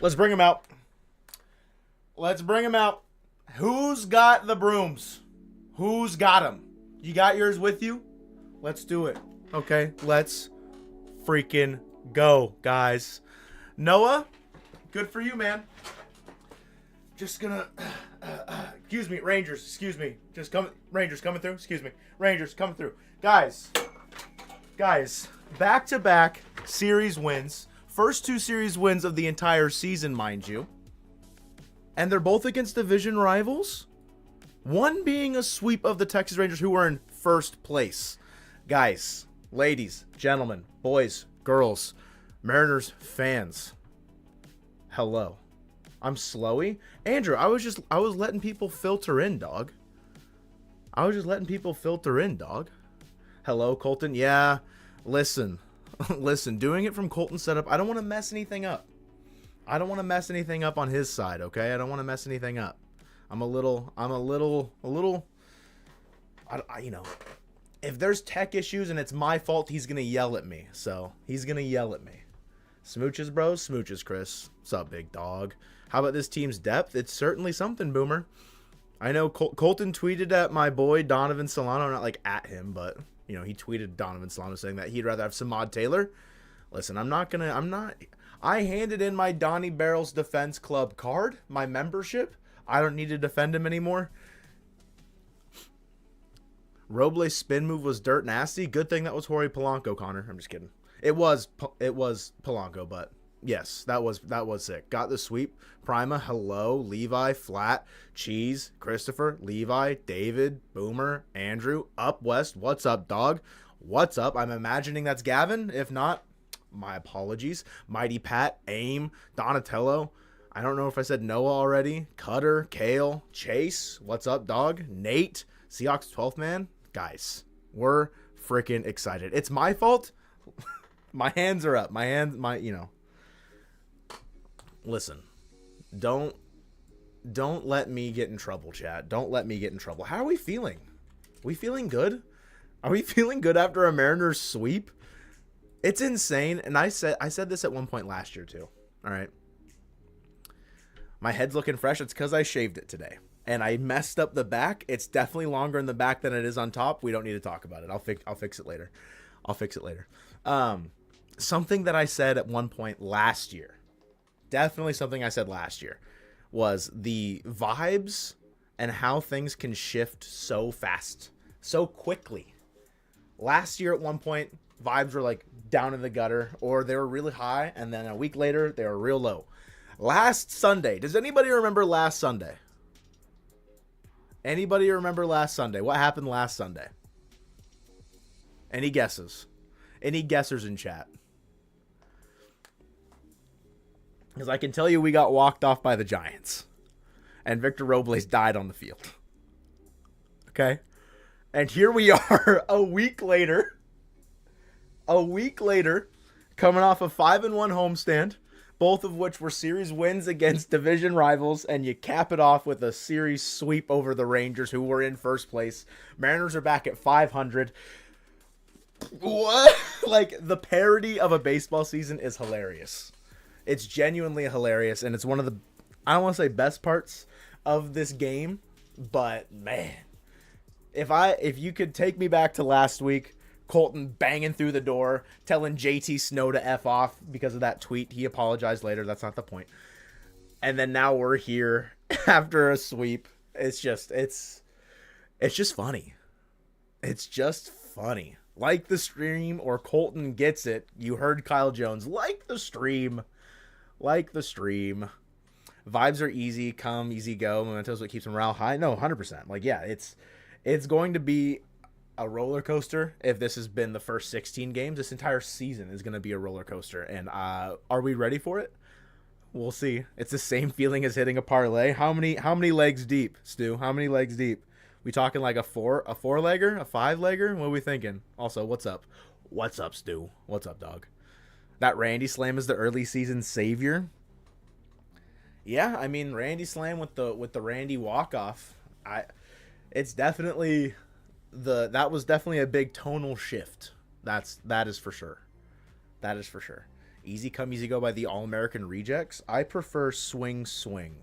Let's bring him out. Let's bring him out. Who's got the brooms? Who's got them? You got yours with you? Let's do it. Okay, let's freaking go, guys. Noah, good for you, man. Just gonna... excuse me, Rangers, excuse me. Rangers coming through, excuse me. Rangers coming through. Guys, back-to-back series wins. First two series wins of the entire season, mind you. And they're both against division rivals. One being a sweep of the Texas Rangers, who were in first place. Guys, ladies, gentlemen, boys, girls, Mariners fans. Hello. I'm slowy. Andrew, I was letting people filter in, dog. Hello, Colton. Yeah, listen, doing it from Colton's setup, I don't want to mess anything up. I don't want to mess anything up on his side, okay? I don't want to mess anything up. I'm a little, you know, if there's tech issues and it's my fault, he's going to yell at me. So, he's going to yell at me. Smooches, bro. Smooches, Chris. What's up, big dog? How about this team's depth? It's certainly something, Boomer. I know Colton tweeted at my boy Donovan Solano, not like at him, but, you know, he tweeted Donovan Solano saying that he'd rather have Samad Taylor. Listen, I handed in my Donnie Barrels Defense Club card, my membership. I don't need to defend him anymore. Roble's spin move was dirt nasty. Good thing that was Jorge Polanco, Connor. I'm just kidding. It was Polanco, but yes, that was sick. Got the sweep. Prima, hello, Levi, Flat, Cheese, Christopher, Levi, David, Boomer, Andrew, Up West. What's up, dog? What's up? I'm imagining that's Gavin. If not, my apologies. Mighty Pat, Aim, Donatello. I don't know if I said Noah already. Cutter, Kale, Chase. What's up, dog? Nate, Seahawks 12th man. Guys, we're freaking excited. It's my fault. My hands are up. You know. Listen, don't let me get in trouble, chat. Don't let me get in trouble. How are we feeling? We feeling good? Are we feeling good after a Mariners sweep? It's insane. And I said this at one point last year too. All right. My head's looking fresh. It's because I shaved it today. And I messed up the back. It's definitely longer in the back than it is on top. We don't need to talk about it. I'll fix it later. Something that I said at one point last year, definitely something I said last year, was the vibes and how things can shift so fast, so quickly. Last year at one point, vibes were like down in the gutter, or they were really high, and then a week later, they were real low. Last Sunday, does anybody remember last Sunday? Anybody remember last Sunday? What happened last Sunday? Any guesses? Any guessers in chat? Because I can tell you we got walked off by the Giants. And Victor Robles died on the field. Okay? And here we are a week later. Coming off a 5-1 homestand. Both of which were series wins against division rivals, and you cap it off with a series sweep over the Rangers, who were in first place. Mariners are back at 500. What? Like, the parody of a baseball season is hilarious. It's genuinely hilarious, and it's one of the, I don't want to say best parts of this game, but man, if you could take me back to last week, Colton banging through the door, telling JT Snow to F off because of that tweet. He apologized later. That's not the point. And then now we're here after a sweep. It's just funny. It's just funny. Like the stream, or Colton gets it. You heard Kyle Jones. Like the stream. Vibes are easy come, easy go. Mementos what keeps morale high. No, 100%. Like, yeah, it's going to be a roller coaster. If this has been the first 16 games, this entire season is going to be a roller coaster. And are we ready for it? We'll see. It's the same feeling as hitting a parlay. How many legs deep, Stu? How many legs deep? We talking like a four-legger, a five-legger? What are we thinking? Also, what's up? What's up, Stu? What's up, dog? That Randy Slam is the early season savior. Yeah, I mean, Randy Slam with the Randy walk-off. It's definitely that was definitely a big tonal shift. That is for sure. Easy Come Easy Go by the All-American Rejects. I prefer Swing Swing.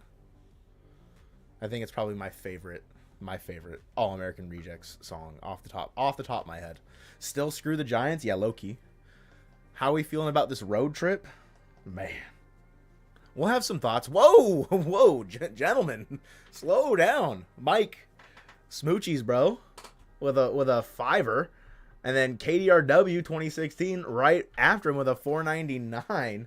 I think it's probably my favorite All-American Rejects song off the top of my head. Still Screw the Giants? Yeah, low-key. How are we feeling about this road trip? Man. We'll have some thoughts. Whoa, gentlemen. Slow down. Mike, Smoochies, bro, with a $5. And then KDRW 2016 right after him with a $4.99.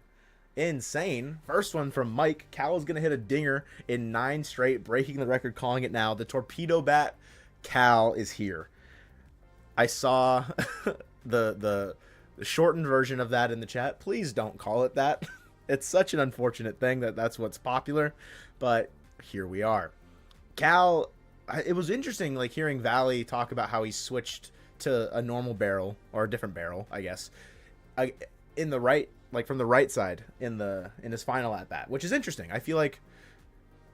Insane. First one from Mike. Cal is going to hit a dinger in 9 straight, breaking the record, calling it now. The torpedo bat Cal is here. I saw the shortened version of that in the chat. Please don't call it that. It's such an unfortunate thing that's what's popular, but here we are. Cal, it was interesting like hearing Valley talk about how he switched to a normal barrel, or a different barrel, I guess, in the right, like from the right side in his final at bat, which is interesting. I feel like,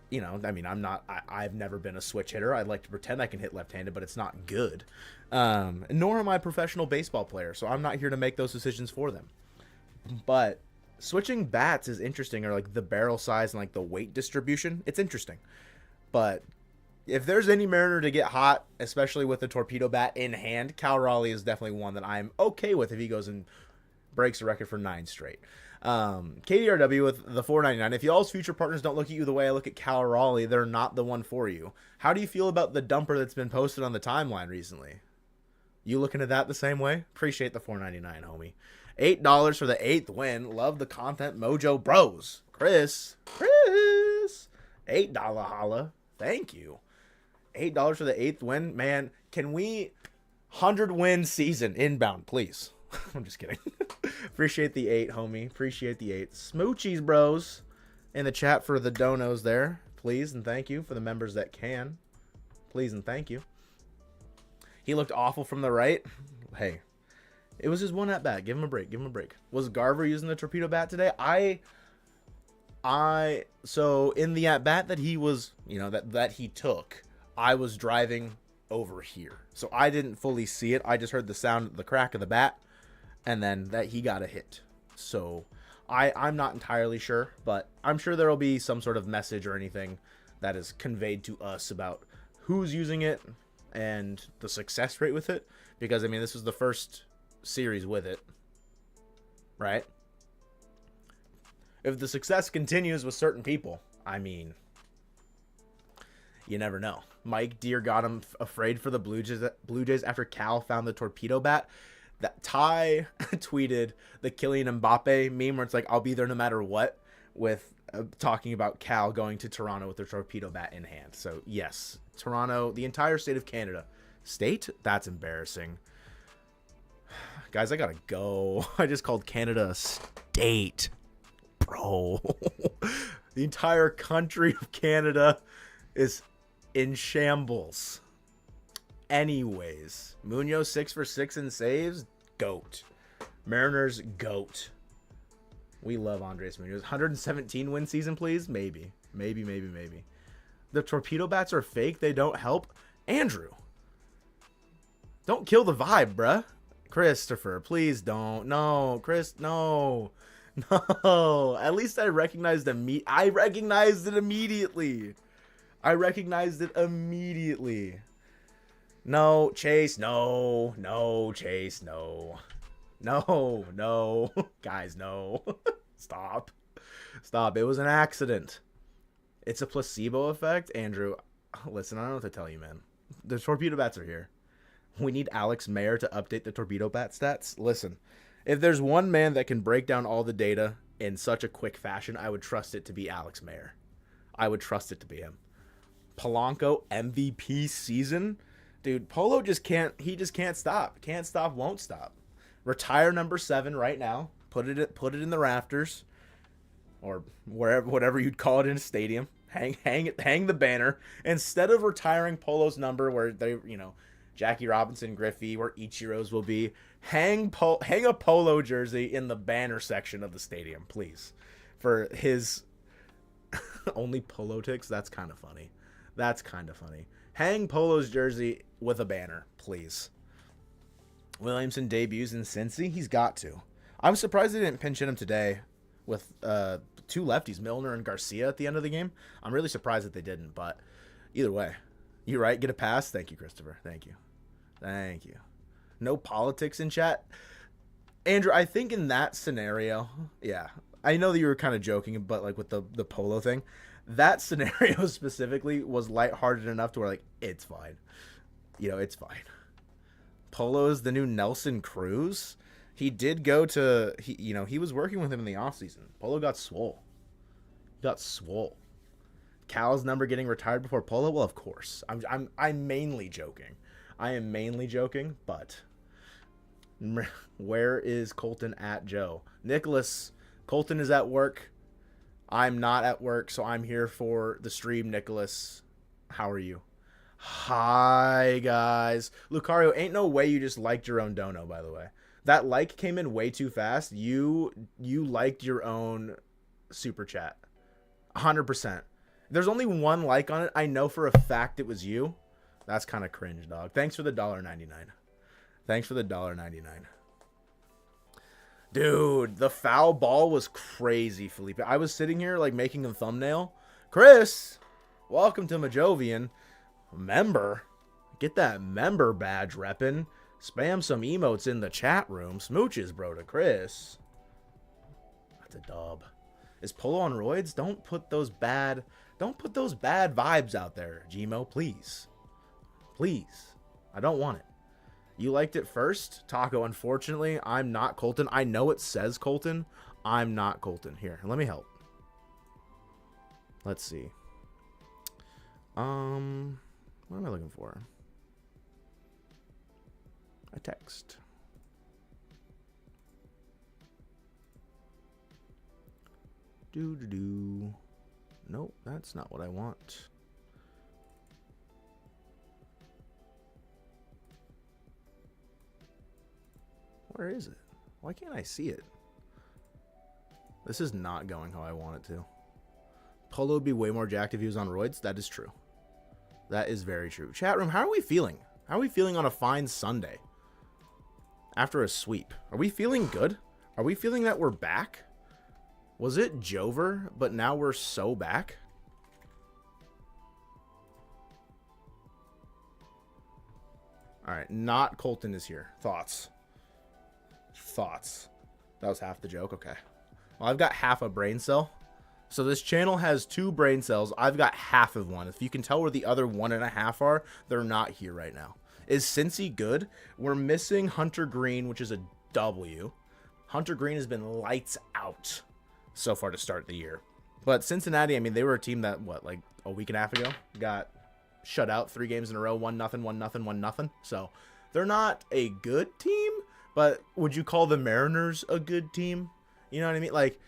you know, I mean, I've never been a switch hitter. I like to pretend I can hit left-handed, but it's not good. Nor am I a professional baseball player, so I'm not here to make those decisions for them. But switching bats is interesting, or like the barrel size and like the weight distribution. It's interesting. But if there's any Mariner to get hot, especially with the torpedo bat in hand, Cal Raleigh is definitely one that I'm okay with if he goes and breaks the record for 9 straight. KDRW with the $4.99. If y'all's future partners don't look at you the way I look at Cal Raleigh, they're not the one for you. How do you feel about the dumper that's been posted on the timeline recently? You looking at that the same way? Appreciate the $4.99, homie. $8 for the 8th win. Love the content, Mojo Bros. Chris, $8 holla. Thank you. $8 for the 8th win. Man, can we 100-win season inbound, please? I'm just kidding. Appreciate the 8, homie. Appreciate the 8. Smoochies, bros, in the chat for the donos there. Please and thank you for the members that can. Please and thank you. He looked awful from the right. Hey, it was his one at bat. Give him a break. Give him a break. Was Garver using the torpedo bat today? So in the at bat that he was, you know, that he took, I was driving over here, so I didn't fully see it. I just heard the sound, the crack of the bat, and then that he got a hit. So I'm not entirely sure, but I'm sure there will be some sort of message or anything that is conveyed to us about who's using it and the success rate with it, because I mean, this was the first series with it, right? If the success continues with certain people, I mean, you never know. Mike Deere got him afraid for the Blue Jays after Cal found the torpedo bat. That Ty tweeted the Kylian Mbappe meme where it's like, I'll be there no matter what, with talking about Cal going to Toronto with their torpedo bat in hand. So yes, Toronto, the entire state of Canada. State? That's embarrassing. Guys, I gotta go. I just called Canada a state. Bro. The entire country of Canada is in shambles. Anyways, Munoz 6 for 6 in saves. Goat. Mariners goat. We love Andres Munoz. 117 win season, please. Maybe. The torpedo bats are fake. They don't help. Andrew, don't kill the vibe, bruh. Christopher, please don't. No, Chris, no. At least I recognized I recognized it immediately. No, Chase, no, Chase, no. Guys, no. Stop. It was an accident. It's a placebo effect. Andrew, listen, I don't know what to tell you, man. The torpedo bats are here. We need Alex Mayer to update the torpedo bat stats. Listen, if there's one man that can break down all the data in such a quick fashion, I would trust it to be Alex Mayer. I would trust it to be him. Polanco MVP season? Dude, Polo just can't stop. Can't stop, won't stop. Retire number 7 right now. Put it in the rafters, or wherever, whatever you'd call it in a stadium. Hang the banner instead of retiring Polo's number where they, you know, Jackie Robinson, Griffey, where Ichiro's will be. Hang a Polo jersey in the banner section of the stadium, please. For his only Polo ticks, that's kind of funny. Hang Polo's jersey with a banner, please. Williamson debuts in Cincy. He's got to. I'm surprised they didn't pinch hit him today with two lefties, Milner and Garcia, at the end of the game. I'm really surprised that they didn't, but either way, you're right. Get a pass. Thank you, Christopher. Thank you. Thank you. No politics in chat. Andrew, I think in that scenario, yeah, I know that you were kind of joking, but like with the polo thing, that scenario specifically was lighthearted enough to where like, it's fine. It's fine. Polo is the new Nelson Cruz. He did go to, he was working with him in the offseason. Polo got swole. Cal's number getting retired before Polo? Well, of course. I'm mainly joking. I am mainly joking, but where is Colton at, Joe? Nicholas, Colton is at work. I'm not at work, so I'm here for the stream, Nicholas. How are you? Hi, guys. Lucario, ain't no way you just liked your own dono, by the way. That like came in way too fast. You liked your own super chat. 100%. There's only one like on it. I know for a fact it was you. That's kind of cringe, dog. Thanks for the $1.99. Thanks for the $1.99. Dude, the foul ball was crazy, Felipe. I was sitting here like making a thumbnail. Chris, welcome to Mojovian. Member. Get that member badge reppin'. Spam some emotes in the chat room. Smooches, bro, to Chris. That's a dub. Is Polo on roids? Don't put those bad vibes out there, Gmo, please. Please. I don't want it. You liked it first? Taco, unfortunately, I'm not Colton. I know it says Colton. I'm not Colton. Here, let me help. Let's see. What am I looking for? A text. Nope, that's not what I want. Where is it? Why can't I see it? This is not going how I want it to. Polo would be way more jacked if he was on roids. That is true. That is very true. Chat room, how are we feeling? How are we feeling on a fine Sunday? After a sweep. Are we feeling good? Are we feeling that we're back? Was it Jover, but now we're so back? Alright, not Colton is here. Thoughts? Thoughts. That was half the joke? Okay. Well, I've got half a brain cell. So this channel has 2 brain cells. I've got half of one. If you can tell where the other 1.5 are, they're not here right now. Is Cincy good? We're missing Hunter Green, which is a W. Hunter Green has been lights out so far to start the year. But Cincinnati, I mean, they were a team that, like a week and a half ago, got shut out 3 games in a row, 1-0, 1-0, 1-0. So they're not a good team, but would you call the Mariners a good team? You know what I mean? Like,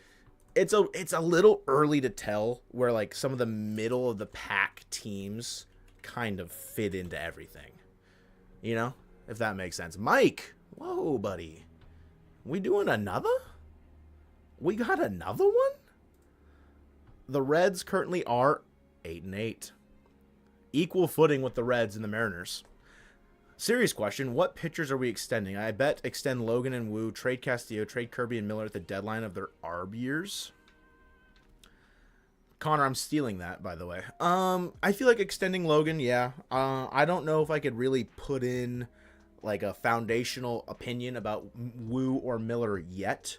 it's a little early to tell where, like, some of the middle of the pack teams kind of fit into everything. You know, if that makes sense. Mike, whoa, buddy. We doing another? We got another one? The Reds currently are 8-8. Equal footing with the Reds and the Mariners. Serious question. What pitchers are we extending? I bet extend Logan and Wu, trade Castillo, trade Kirby and Miller at the deadline of their ARB years. Connor, I'm stealing that, by the way. I feel like extending Logan, yeah. I don't know if I could really put in like a foundational opinion about Wu or Miller yet.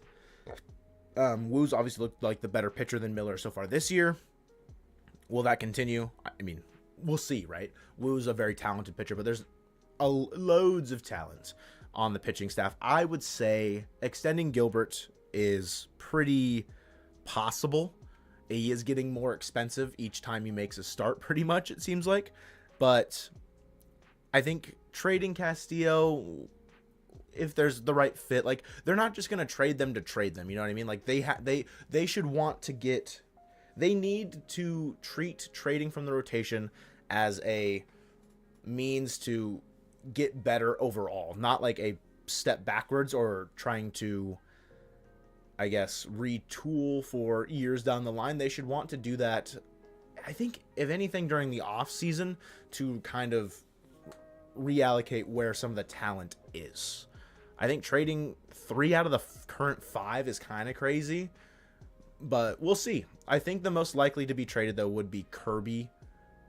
Wu's obviously looked like the better pitcher than Miller so far this year. Will that continue? I mean, we'll see, right? Wu's a very talented pitcher, but there's loads of talent on the pitching staff. I would say extending Gilbert is pretty possible. He is getting more expensive each time he makes a start, pretty much, it seems like. But I think trading Castillo, if there's the right fit, like, they're not just going to trade them to trade them, you know what I mean? Like, they should want to get... They need to treat trading from the rotation as a means to get better overall, not like a step backwards or trying to, I guess, retool for years down the line. They should want to do that, I think, if anything, during the off season to kind of reallocate where some of the talent is. I think trading 3 out of the current 5 is kind of crazy, but we'll see. I think the most likely to be traded, though, would be Kirby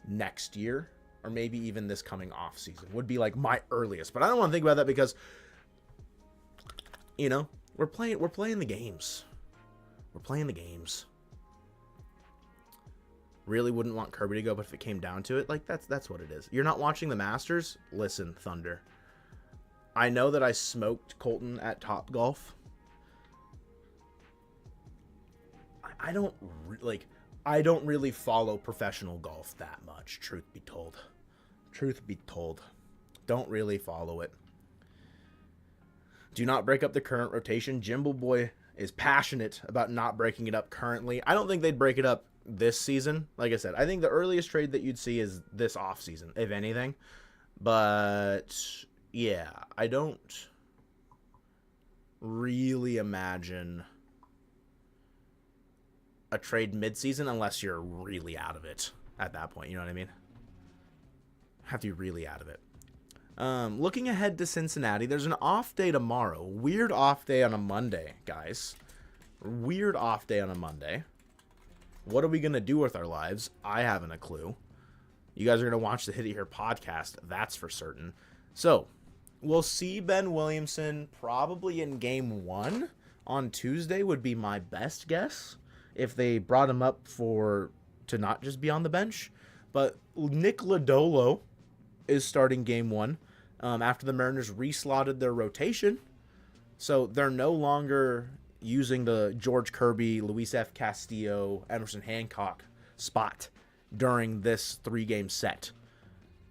next year, or maybe even this coming off season would be like my earliest. But I don't want to think about that because, you know, we're playing the games. We're playing the games. Really wouldn't want Kirby to go, but if it came down to it, like that's what it is. You're not watching the Masters? Listen, Thunder. I know that I smoked Colton at Topgolf. I don't really follow professional golf that much, truth be told. Truth be told. Don't really follow it. Do not break up the current rotation. Jimbo Boy is passionate about not breaking it up currently. I don't think they'd break it up this season. Like I said, I think the earliest trade that you'd see is this offseason, if anything. But yeah, I don't really imagine a trade midseason unless you're really out of it at that point. You know what I mean? Have to be really out of it. Looking ahead to Cincinnati, there's an off day tomorrow. Weird off day on a Monday, guys. Weird off day on a Monday. What are we going to do with our lives? I haven't a clue. You guys are going to watch the Hit It Here podcast. That's for certain. So, we'll see Ben Williamson probably in game 1 on Tuesday would be my best guess. If they brought him up to not just be on the bench. But Nick Lodolo is starting game 1 after the Mariners reslotted their rotation. So they're no longer using the George Kirby, Luis F. Castillo, Emerson Hancock spot during this 3-game set.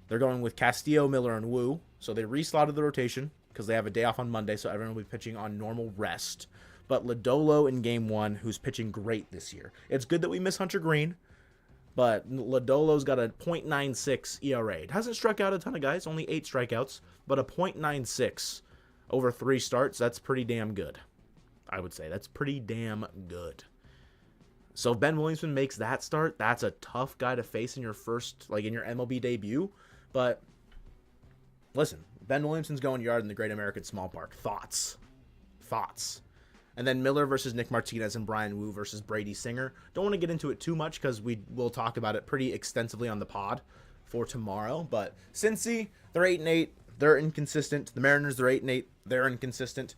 They're going with Castillo, Miller, and Wu. So they reslotted the rotation because they have a day off on Monday, so everyone will be pitching on normal rest. But Lodolo in game 1, who's pitching great this year. It's good that we miss Hunter Green, but Lodolo's got a .96 ERA. It hasn't struck out a ton of guys, only 8 strikeouts, but a .96 over 3 starts, that's pretty damn good. I would say that's pretty damn good. So if Ben Williamson makes that start, that's a tough guy to face in your first, like in your MLB debut. But listen, Ben Williamson's going yard in the Great American Small Park. Thoughts? And then Miller versus Nick Martinez and Brian Wu versus Brady Singer. Don't want to get into it too much because we will talk about it pretty extensively on the pod for tomorrow. But Cincy, they're 8-8. They're inconsistent. The Mariners, they're 8-8. They're inconsistent.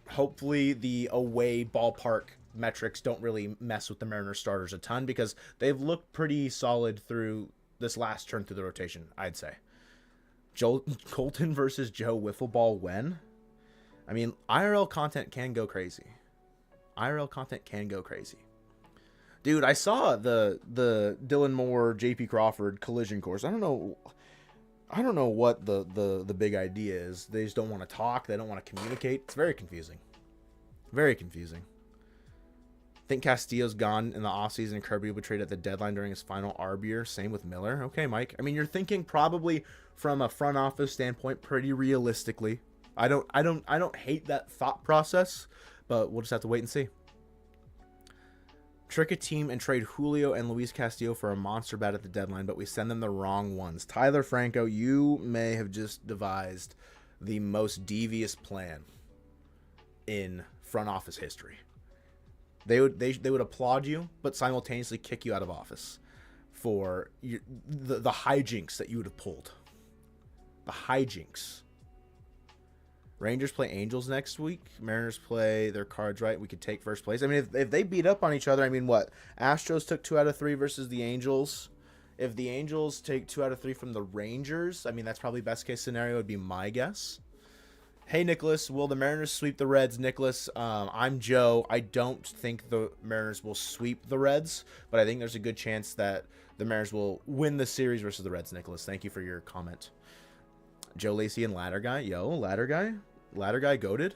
Hopefully the away ballpark metrics don't really mess with the Mariners starters a ton because they've looked pretty solid through this last turn through the rotation, I'd say. Colton versus Joe Wiffleball when? I mean, IRL content can go crazy. Dude, I saw the Dylan Moore, JP Crawford collision course. I don't know what the big idea is. They just don't want to talk. They don't want to communicate. It's very confusing. Very confusing. I think Castillo's gone in the offseason and Kirby will be traded at the deadline during his final ARB year. Same with Miller. Okay, Mike. I mean, you're thinking probably from a front office standpoint pretty realistically. I don't hate that thought process, but we'll just have to wait and see. Trick a team and trade Julio and Luis Castillo for a monster bat at the deadline, but we send them the wrong ones. Tyler Franco, you may have just devised the most devious plan in front office history. They would applaud you, but simultaneously kick you out of office for the hijinks that you would have pulled. The hijinks. Rangers play Angels next week. Mariners play their cards right. We could take first place. I mean, if they beat up on each other, I mean, what? Astros took 2 out of 3 versus the Angels. If the Angels take 2 out of 3 from the Rangers, I mean, that's probably best case scenario would be my guess. Hey, Nicholas, will the Mariners sweep the Reds? Nicholas, I'm Joe. I don't think the Mariners will sweep the Reds, but I think there's a good chance that the Mariners will win the series versus the Reds, Nicholas. Thank you for your comment. Joe Lacey and Ladder Guy. Yo, Ladder Guy? Ladder Guy goated?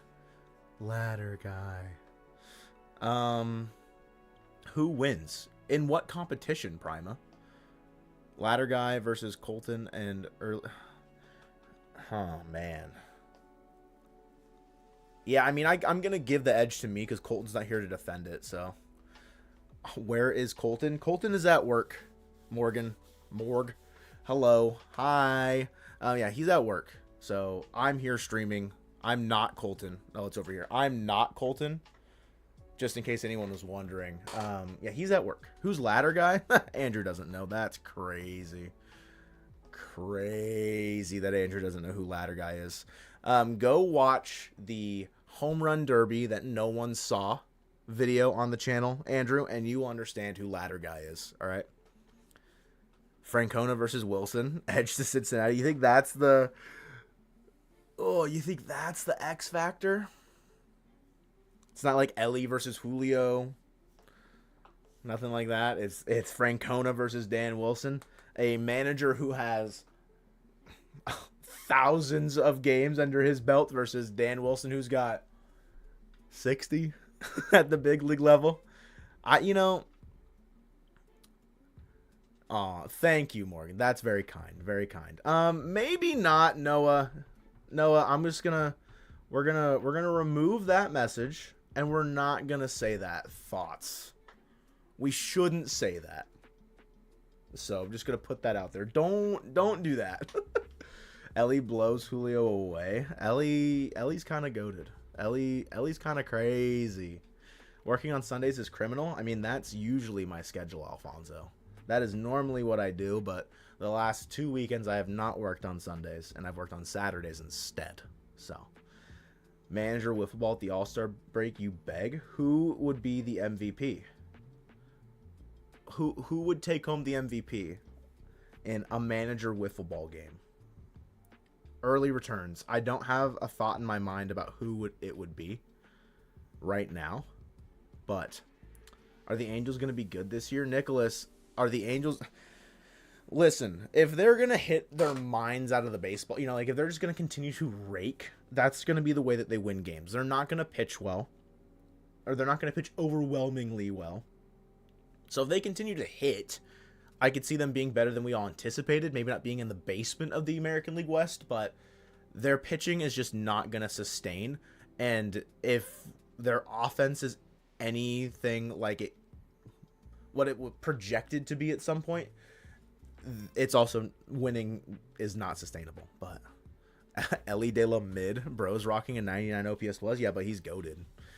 Ladder Guy. Who wins? In what competition, Prima? Ladder Guy versus Colton and early. Oh, man. Yeah, I mean, I'm going to give the edge to me because Colton's not here to defend it, so. Where is Colton? Colton is at work. Morgan. Morg. Hello. Hi. Yeah, he's at work. So I'm here streaming. I'm not Colton. Oh, it's over here. I'm not Colton. Just in case anyone was wondering. Yeah, he's at work. Who's ladder guy? Andrew doesn't know. That's crazy. Crazy that Andrew doesn't know who ladder guy is. Go watch the home run derby that no one saw video on the channel, Andrew, and you will understand who ladder guy is. All right. Francona versus Wilson, edge to Cincinnati. You think that's the X factor? It's not like Ellie versus Julio. Nothing like that. It's Francona versus Dan Wilson, a manager who has thousands of games under his belt versus Dan Wilson, who's got 60 at the big league level. Thank you, Morgan. That's very kind. Very kind. Maybe not, Noah. We're gonna remove that message, and we're not gonna say that. Thoughts. We shouldn't say that. So I'm just gonna put that out there. Don't do that. Ellie blows Julio away. Ellie's kind of goated. Ellie's kind of crazy. Working on Sundays is criminal. I mean, that's usually my schedule, Alfonso. That is normally what I do, but the last 2 weekends I have not worked on Sundays, and I've worked on Saturdays instead. So, manager wiffle ball at the All-Star break, you beg? Who would be the MVP? Who would take home the MVP in a manager wiffle ball game? Early returns. I don't have a thought in my mind about who it would be right now, but are the Angels going to be good this year? Nicholas, are the Angels... Listen, if they're going to hit their minds out of the baseball, if they're just going to continue to rake, that's going to be the way that they win games. They're not going to pitch well, or they're not going to pitch overwhelmingly well. So if they continue to hit, I could see them being better than we all anticipated. Maybe not being in the basement of the American League West, but their pitching is just not going to sustain. And if their offense is anything like what it was projected to be at some point, it's also winning is not sustainable. But Ellie De La Mid, bro's rocking a 99 OPS plus. Yeah, but he's goated.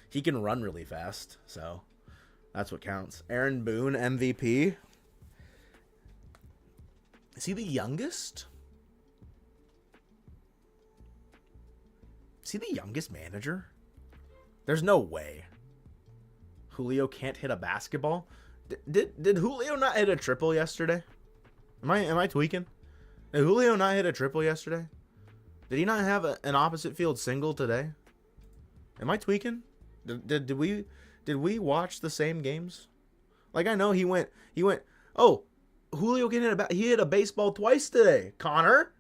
He can run really fast, so that's what counts. Aaron Boone, MVP. Is he the youngest? Is he the youngest manager? There's no way. Julio can't hit a basketball. Did Julio not hit a triple yesterday? Am I tweaking? Did Julio not hit a triple yesterday? Did he not have an opposite field single today? Am I tweaking? Did we watch the same games? Like, I know he went. Oh, Julio can he hit a baseball twice today. Connor,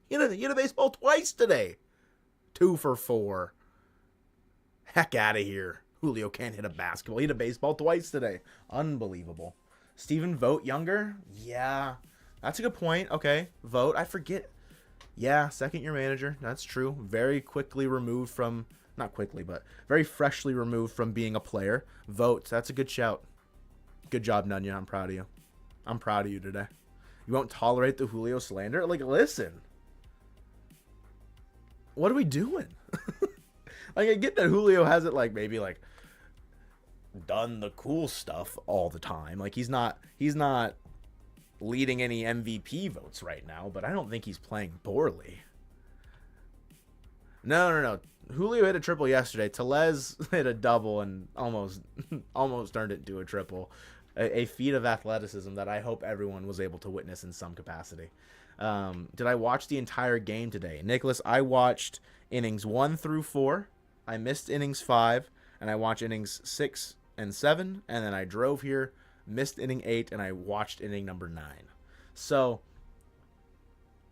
he hit a baseball twice today. 2 for 4. Heck out of here. Julio can't hit a basketball. He hit a baseball twice today. Unbelievable. Steven Vogt younger? Yeah, that's a good point. Okay, Vogt. I forget. Yeah, second-year manager. That's true. Very quickly removed from, not quickly, but very freshly removed from being a player. Vogt. That's a good shout. Good job, Nunya. I'm proud of you. I'm proud of you today. You won't tolerate the Julio slander? Like, listen. What are we doing? Like, I get that Julio hasn't, maybe done the cool stuff all the time. Like, he's not leading any MVP votes right now, but I don't think he's playing poorly. No. Julio hit a triple yesterday. Telez hit a double and almost turned it into a triple. A feat of athleticism that I hope everyone was able to witness in some capacity. Did I watch the entire game today? Nicholas, I watched innings 1 through 4. I missed innings 5, and I watched innings 6 and 7, and then I drove here, missed inning 8, and I watched inning number 9. So,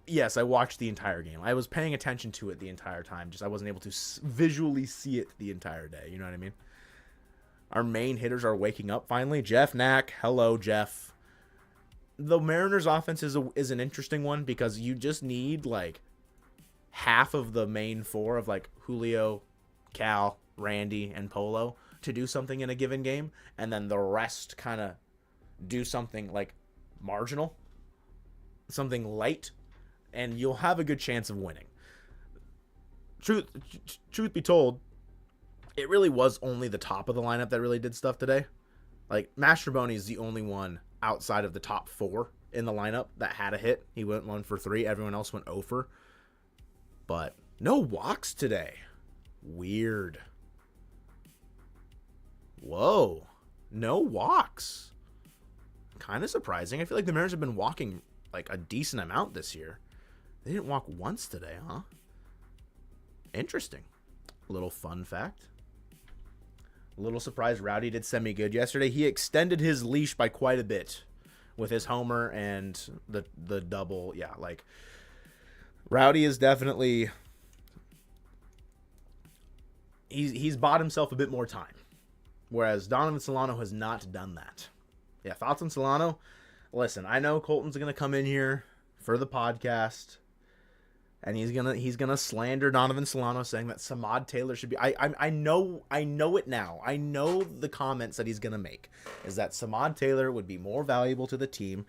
yes, I watched the entire game. I was paying attention to it the entire time, just I wasn't able to visually see it the entire day. You know what I mean? Our main hitters are waking up finally. Jeff Knack. Hello, Jeff. The Mariners offense is an interesting one because you just need half of the main 4 of Julio, Cal, Randy, and Polo to do something in a given game, and then the rest kind of do something marginal, something light, and you'll have a good chance of winning. truth be told, it really was only the top of the lineup that really did stuff today. Like, Mastroboni is the only one outside of the top 4 in the lineup that had a hit. He went 1 for 3. Everyone else went 0 for. But no walks today. Weird. Whoa. No walks. Kind of surprising. I feel like the Mariners have been walking like a decent amount this year. They didn't walk once today, huh? Interesting. A little fun fact. A little surprised Rowdy did semi-good yesterday. He extended his leash by quite a bit with his homer and the double. Yeah, like, Rowdy is definitely... He's bought himself a bit more time. Whereas Donovan Solano has not done that. Yeah, thoughts on Solano? Listen, I know Colton's going to come in here for the podcast, and he's gonna slander Donovan Solano, saying that Samad Taylor should be... I know it now. I know the comments that he's going to make is that Samad Taylor would be more valuable to the team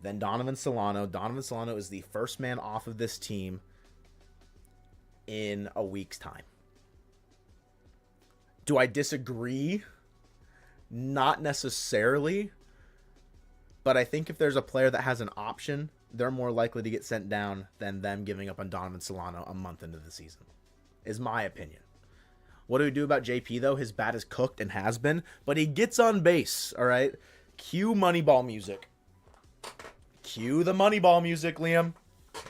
than Donovan Solano. Donovan Solano is the first man off of this team in a week's time. Do I disagree? Not necessarily. But I think if there's a player that has an option, they're more likely to get sent down than them giving up on Donovan Solano a month into the season, is my opinion. What do we do about JP, though? His bat is cooked and has been, but he gets on base, all right? Cue Moneyball music. Cue the Moneyball music, Liam.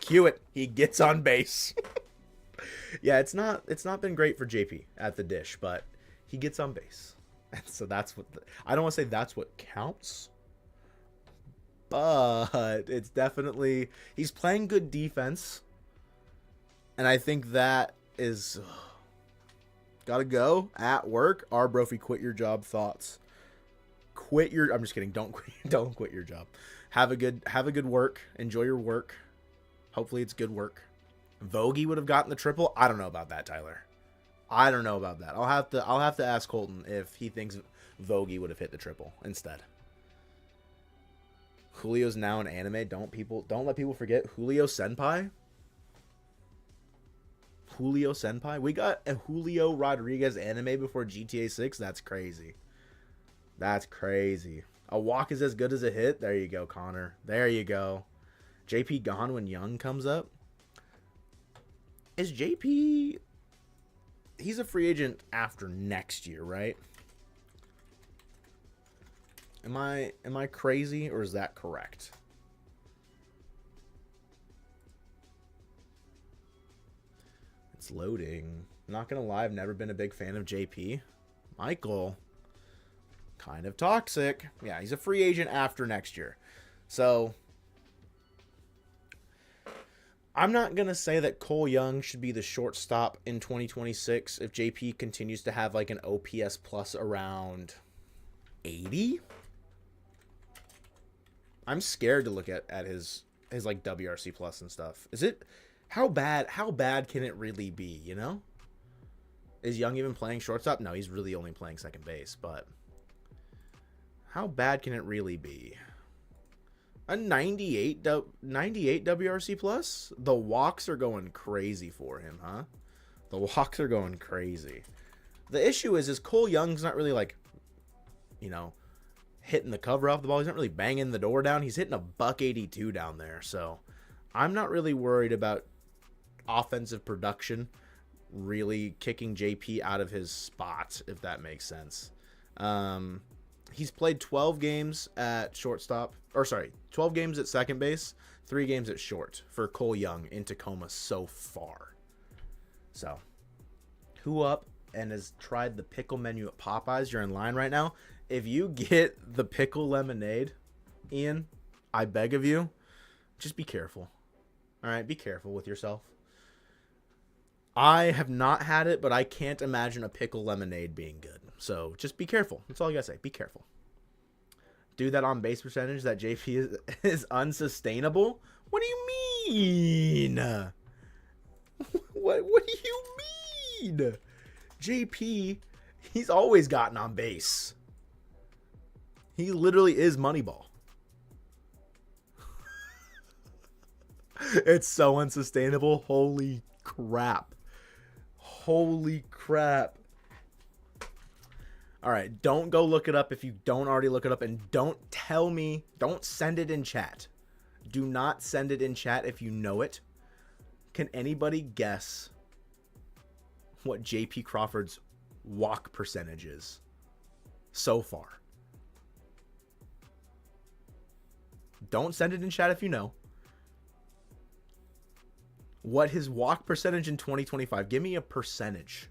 Cue it. He gets on base. Yeah, it's not been great for JP at the dish, but he gets on base. And so that's what... I don't want to say that's what counts, but it's definitely... He's playing good defense, and I think that is... Gotta go. At work. Arbrofi, quit your job. Thoughts. Quit your... I'm just kidding. Don't quit your job. Have a good work. Enjoy your work. Hopefully it's good work. Vogie would have gotten the triple. I don't know about that, Tyler. I don't know about that. I'll have to ask Colton if he thinks Vogie would have hit the triple instead. Julio's now an anime. Don't let people forget Julio Senpai. Julio Senpai. We got a Julio Rodriguez anime before GTA 6. That's crazy. That's crazy. A walk is as good as a hit. There you go, Connor. There you go. JP gone when Young comes up. Is JP... He's a free agent after next year, right? Am I crazy, or is that correct? It's loading. Not gonna lie, I've never been a big fan of JP. Michael, kind of toxic. Yeah, he's a free agent after next year. So I'm not going to say that Cole Young should be the shortstop in 2026 if JP continues to have like an OPS plus around 80. I'm scared to look at his like WRC plus and stuff. Is it how bad can it really be, you know? Is Young even playing shortstop? No, he's really only playing second base, but how bad can it really be? A 98 WRC plus? The walks are going crazy for him, huh? The walks are going crazy. The issue is Cole Young's not really like, you know, hitting the cover off the ball. He's not really banging the door down. He's hitting a $182 down there. So I'm not really worried about offensive production really kicking JP out of his spot, if that makes sense. He's played 12 games at shortstop, 12 games at second base, 3 games at short for Cole Young in Tacoma so far. So, who up and has tried the pickle menu at Popeyes? You're in line right now. If you get the pickle lemonade, Ian, I beg of you, just be careful. All right, be careful with yourself. I have not had it, but I can't imagine a pickle lemonade being good. So just be careful. That's all I gotta say. Be careful. Do that on base percentage that JP is unsustainable? What do you mean? What do you mean? JP, he's always gotten on base. He literally is Moneyball. It's so unsustainable. Holy crap. Holy crap. All right, don't go look it up if you don't already look it up, and don't tell me, don't send it in chat. Do not send it in chat if you know it. Can anybody guess what JP Crawford's walk percentage is so far? Don't send it in chat if you know. What his walk percentage in 2025? Give me a percentage.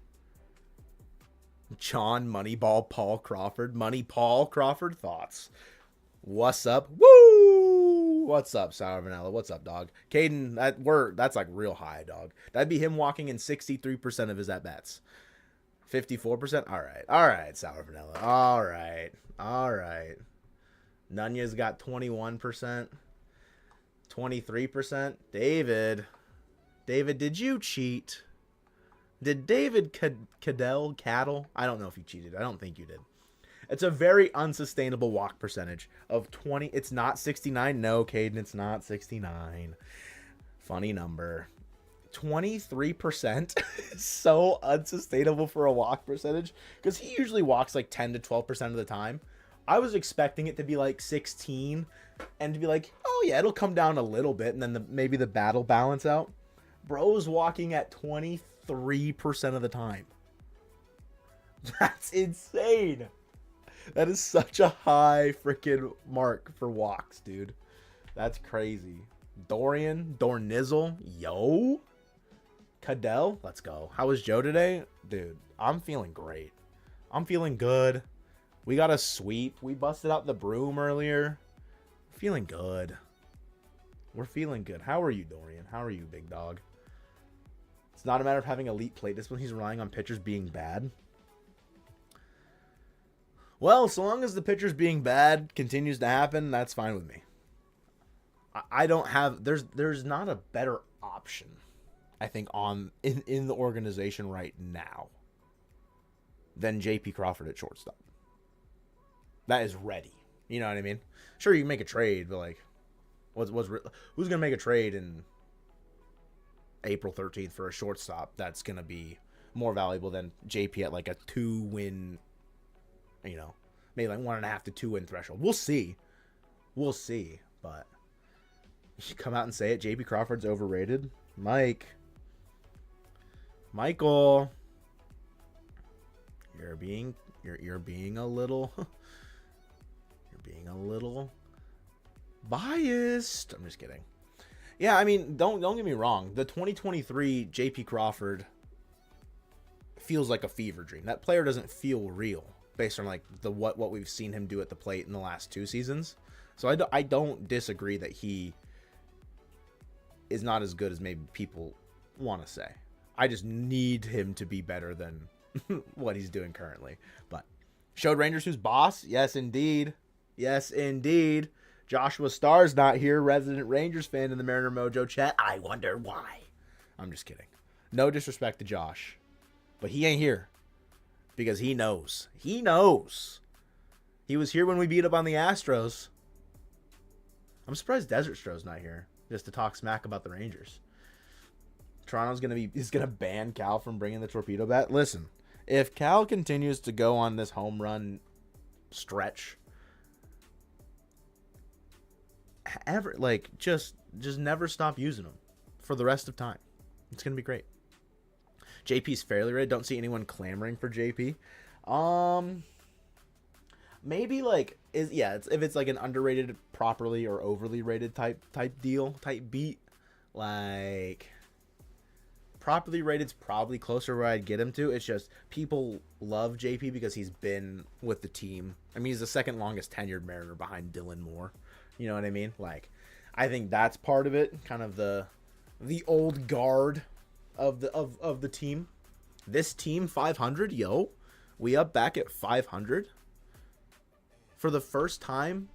John Moneyball Paul Crawford. Money Paul Crawford thoughts. What's up? Woo! What's up, Sour Vanilla? What's up, dog? Caden, that's like real high, dog. That'd be him walking in 63% of his at-bats. 54%? All right. All right, Sour Vanilla. All right. All right. Nunez got 21%. 23%. David, did you cheat? Did David Cattle? I don't know if you cheated. I don't think you did. It's a very unsustainable walk percentage of 20. It's not 69. No, Caden, it's not 69. Funny number. 23% is so unsustainable for a walk percentage because he usually walks like 10 to 12% of the time. I was expecting it to be like 16 and to be like, oh yeah, it'll come down a little bit and then maybe the battle balance out. Bro's walking at 23% of the time. That's insane. That is such a high freaking mark for walks, dude. That's crazy. Dornizzle, yo. Cadell, let's go. How was Joe today? Dude, I'm feeling great. I'm feeling good. We got a sweep. We busted out the broom earlier. Feeling good. We're feeling good. How are you, Dorian? How are you, big dog? It's not a matter of having elite plate discipline. He's relying on pitchers being bad. Well, so long as the pitchers being bad continues to happen, that's fine with me. I don't have... There's not a better option, I think, in the organization right now than JP Crawford at shortstop. That is ready. You know what I mean? Sure, you can make a trade, but like, who's going to make a trade in April 13th for a shortstop that's going to be more valuable than JP at like a 2-win, you know, maybe like 1.5 to 2-win threshold. We'll see. We'll see. But you come out and say it. JP Crawford's overrated. Michael, you're being a little biased. I'm just kidding. Yeah, I mean, don't get me wrong. The 2023 JP Crawford feels like a fever dream. That player doesn't feel real based on like what we've seen him do at the plate in the last 2 seasons. So I don't disagree that he is not as good as maybe people want to say. I just need him to be better than what he's doing currently. But showed Rangers who's boss? Yes, indeed. Yes, indeed. Joshua Starr's not here, resident Rangers fan in the Mariner Mojo chat. I wonder why. I'm just kidding. No disrespect to Josh, but he ain't here because he knows. He knows. He was here when we beat up on the Astros. I'm surprised Desert Stroh's not here just to talk smack about the Rangers. Toronto's gonna ban Cal from bringing the torpedo bat. Listen, if Cal continues to go on this home run stretch, just never stop using them for the rest of time. It's gonna be great. JP's fairly rated. Don't see anyone clamoring for JP. Maybe if it's like an underrated, properly or overly rated type beat. Like properly rated's probably closer where I'd get him to. It's just people love JP because he's been with the team. I mean, he's the second longest tenured Mariner behind Dylan Moore. You know what I mean? Like, I think that's part of it. Kind of the old guard of the team. This team 500, yo, we up back at 500 for the first time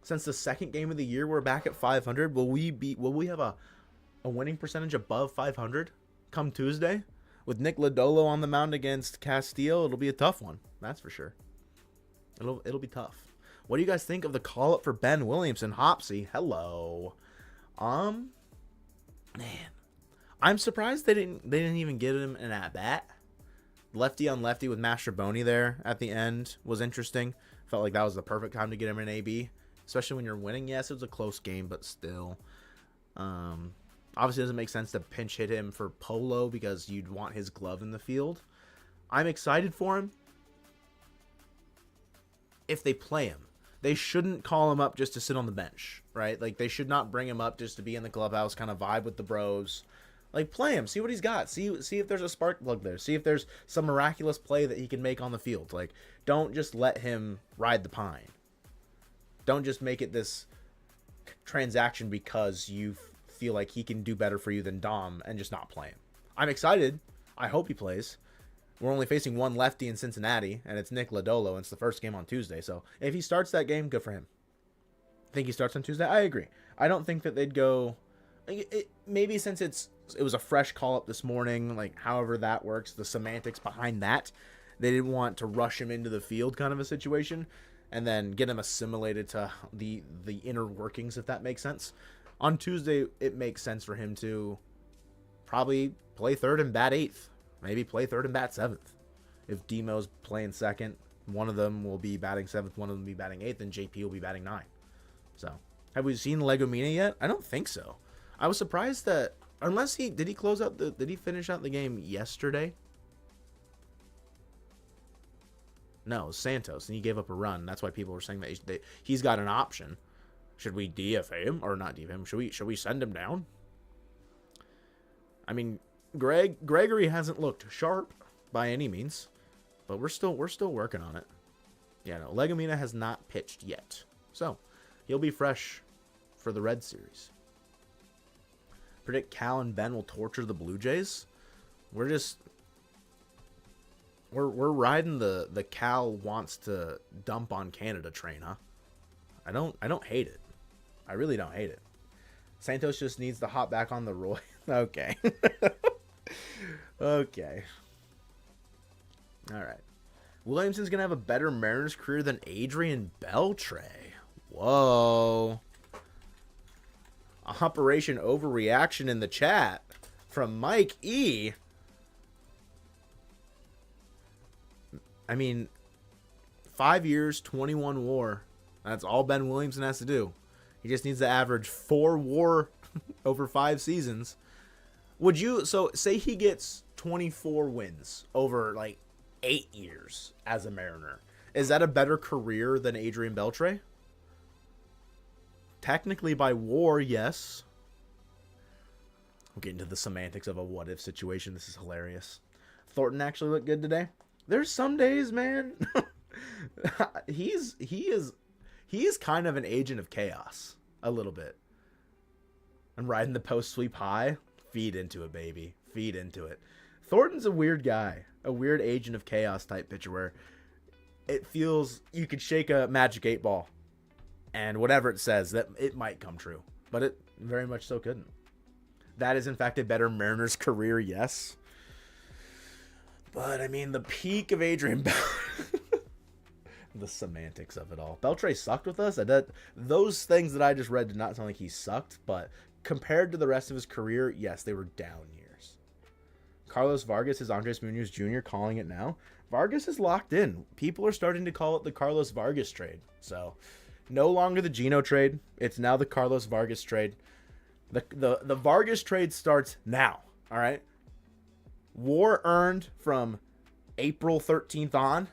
since the second game of the year. We're back at 500. Will we have a winning percentage above 500 come Tuesday with Nick Lodolo on the mound against Castillo? It'll be a tough one, that's for sure. It'll be tough. What do you guys think of the call-up for Ben Williamson? Hopsy, hello. Man, I'm surprised they didn't even give him an at bat. Lefty on lefty with Mastrobuoni there at the end was interesting. Felt like that was the perfect time to get him an AB, especially when you're winning. Yes, it was a close game, but still. Obviously, it doesn't make sense to pinch hit him for Polo because you'd want his glove in the field. I'm excited for him if they play him. They shouldn't call him up just to sit on the bench, right? Like, they should not bring him up just to be in the clubhouse, kind of vibe with the bros. Like, play him. See what he's got. See if there's a spark plug there. See if there's some miraculous play that he can make on the field. Like, don't just let him ride the pine. Don't just make it this transaction because you feel like he can do better for you than Dom and just not play him. I'm excited. I hope he plays. We're only facing one lefty in Cincinnati, and it's Nick Lodolo, and it's the first game on Tuesday. So if he starts that game, good for him. Think he starts on Tuesday? I agree. I don't think that they'd go... maybe since it was a fresh call-up this morning, like however that works, the semantics behind that, they didn't want to rush him into the field kind of a situation and then get him assimilated to the inner workings, if that makes sense. On Tuesday, it makes sense for him to probably play third and bat eighth. Maybe play third and bat seventh. If Demo's playing second, one of them will be batting seventh, one of them will be batting eighth, and JP will be batting nine. So, have we seen Legomina yet? I don't think so. I was surprised that, unless did he finish out the game yesterday? No, Santos, and he gave up a run. That's why people were saying that he's got an option. Should we DFA him or not DFA him? Should we send him down? I mean, Gregory hasn't looked sharp by any means, but we're still working on it. Yeah, no, Legomina has not pitched yet, so he'll be fresh for the Red Series. Predict Cal and Ben will torture the Blue Jays. We're riding the Cal wants to dump on Canada train, huh? I don't hate it. I really don't hate it. Santos just needs to hop back on the Roy. Okay. Okay. All right. Williamson's going to have a better Mariners career than Adrian Beltre. Whoa. Operation Overreaction in the chat from Mike E. I mean, 5 years, 21 WAR. That's all Ben Williamson has to do. He just needs to average 4 WAR over 5 seasons. So say he gets 24 wins over like 8 years as a Mariner. Is that a better career than Adrian Beltre? Technically by WAR, yes. We'll get into the semantics of a what-if situation. This is hilarious. Thornton actually looked good today. There's some days, man. he is kind of an agent of chaos. A little bit. I'm riding the post sweep high. Feed into it, baby. Feed into it. Thornton's a weird guy. A weird agent of chaos type pitcher where it feels you could shake a magic 8 ball and whatever it says, that it might come true. But it very much so couldn't. That is, in fact, a better Mariners career, yes. But, I mean, the peak of Adrian Beltre... the semantics of it all. Beltre sucked with us. Those things that I just read did not sound like he sucked, but compared to the rest of his career, yes, they were down years. Carlos Vargas is Andres Munoz Jr. calling it now. Vargas is locked in. People are starting to call it the Carlos Vargas trade. So, no longer the Geno trade. It's now the Carlos Vargas trade. The Vargas trade starts now. All right? WAR earned from April 13th on.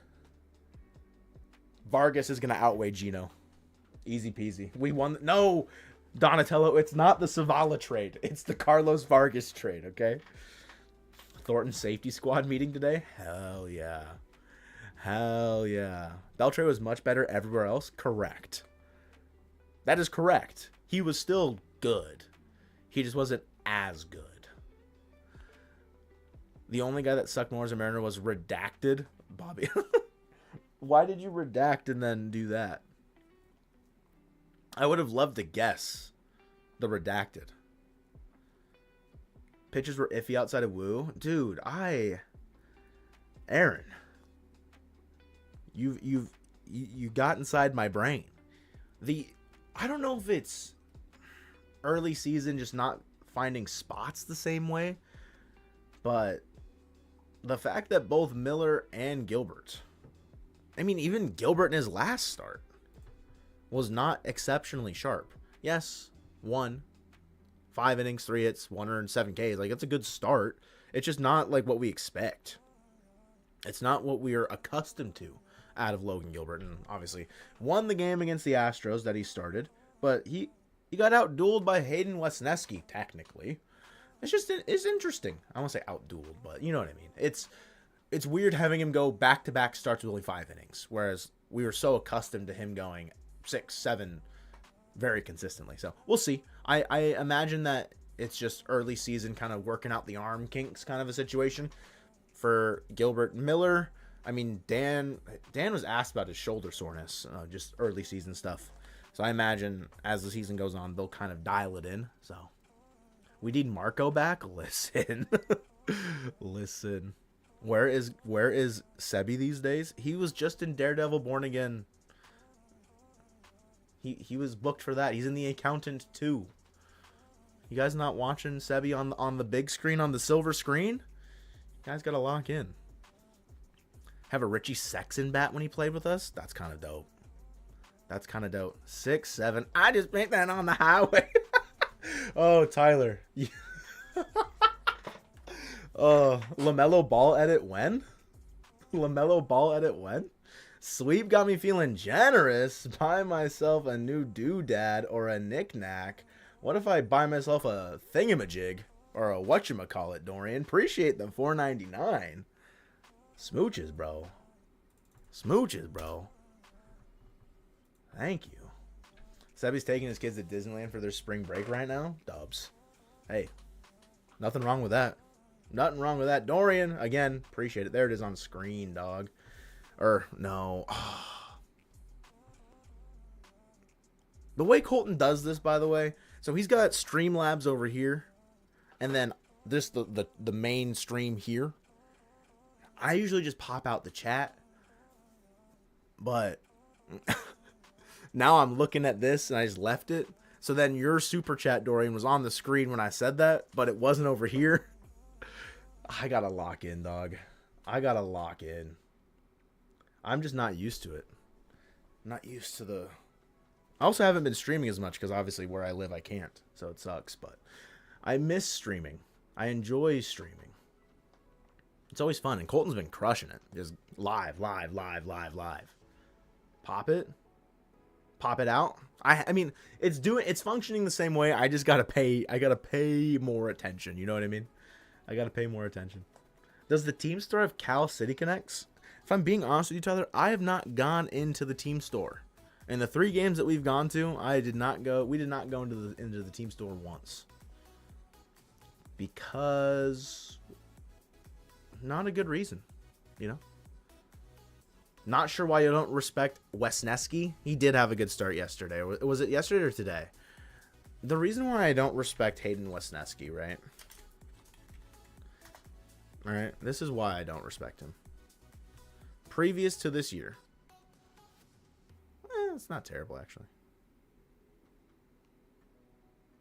Vargas is going to outweigh Geno. Easy peasy. We won. No, Donatello, it's not the Savala trade. It's the Carlos Vargas trade, okay? Thornton safety squad meeting today? Hell yeah. Hell yeah. Beltre was much better everywhere else? Correct. That is correct. He was still good. He just wasn't as good. The only guy that sucked more as a Mariner was redacted. Bobby. Why did you redact and then do that? I would have loved to guess the redacted. Pitches were iffy outside of Woo. Dude, Aaron. You got inside my brain. I don't know if it's early season just not finding spots the same way. But the fact that both Miller and Gilbert, I mean, even Gilbert in his last start was not exceptionally sharp. Yes, 5 innings, 3 hits, 107 Ks. Like, it's a good start. It's just not like what we expect. It's not what we are accustomed to out of Logan Gilbert. And obviously won the game against the Astros that he started, but he got outdueled by Hayden Wesneski, technically. It's interesting. I don't want to say outdueled, but you know what I mean. It's weird having him go back-to-back starts with only 5 innings, whereas we were so accustomed to him going 6, 7 very consistently. So we'll see. I imagine that it's just early season kind of working out the arm kinks kind of a situation for Gilbert. Miller, I mean, Dan was asked about his shoulder soreness, just early season stuff. So I imagine as the season goes on, they'll kind of dial it in. So we need Marco back. Listen, listen. Where is Sebi these days? He was just in Daredevil Born Again. He was booked for that. He's in The Accountant too. You guys not watching Sebi on the big screen, on the silver screen? You guys gotta lock in. Have a Richie Sexton bat when he played with us? That's kind of dope. That's kind of dope. 6, 7. I just made that on the highway. Oh, Tyler. LaMelo Ball edit when? LaMelo Ball edit when? Sweep got me feeling generous. Buy myself a new doodad or a knick-knack. What if I buy myself a thingamajig? Or a whatchamacallit, Dorian? Appreciate the $4.99. Smooches, bro. Smooches, bro. Thank you. Sebi's taking his kids to Disneyland for their spring break right now. Dubs. Hey, nothing wrong with that. Nothing wrong with that. Dorian, again, appreciate it. There it is on screen, dog. Or, no. The way Colton does this, by the way, so he's got Streamlabs over here, and then this the main stream here. I usually just pop out the chat, but now I'm looking at this, and I just left it. So then your super chat, Dorian, was on the screen when I said that, but it wasn't over here. I gotta lock in, dog. I gotta lock in. I'm just not used to it. Not used to the... I also haven't been streaming as much because obviously where I live I can't. So it sucks, but I miss streaming. I enjoy streaming. It's always fun, and Colton's been crushing it. Just live. Pop it. Pop it out. I mean, it's functioning the same way. I just gotta pay more attention. You know what I mean? I gotta pay more attention. Does the team store have Cal City Connects? If I'm being honest with you, Tyler, I have not gone into the team store. In the 3 games that we've gone to, we did not go into the team store once. Because not a good reason, you know? Not sure why you don't respect Wesneski. He did have a good start yesterday. Was it yesterday or today? The reason why I don't respect Hayden Wesneski, right? All right, this is why I don't respect him. Previous to this year. It's not terrible, actually.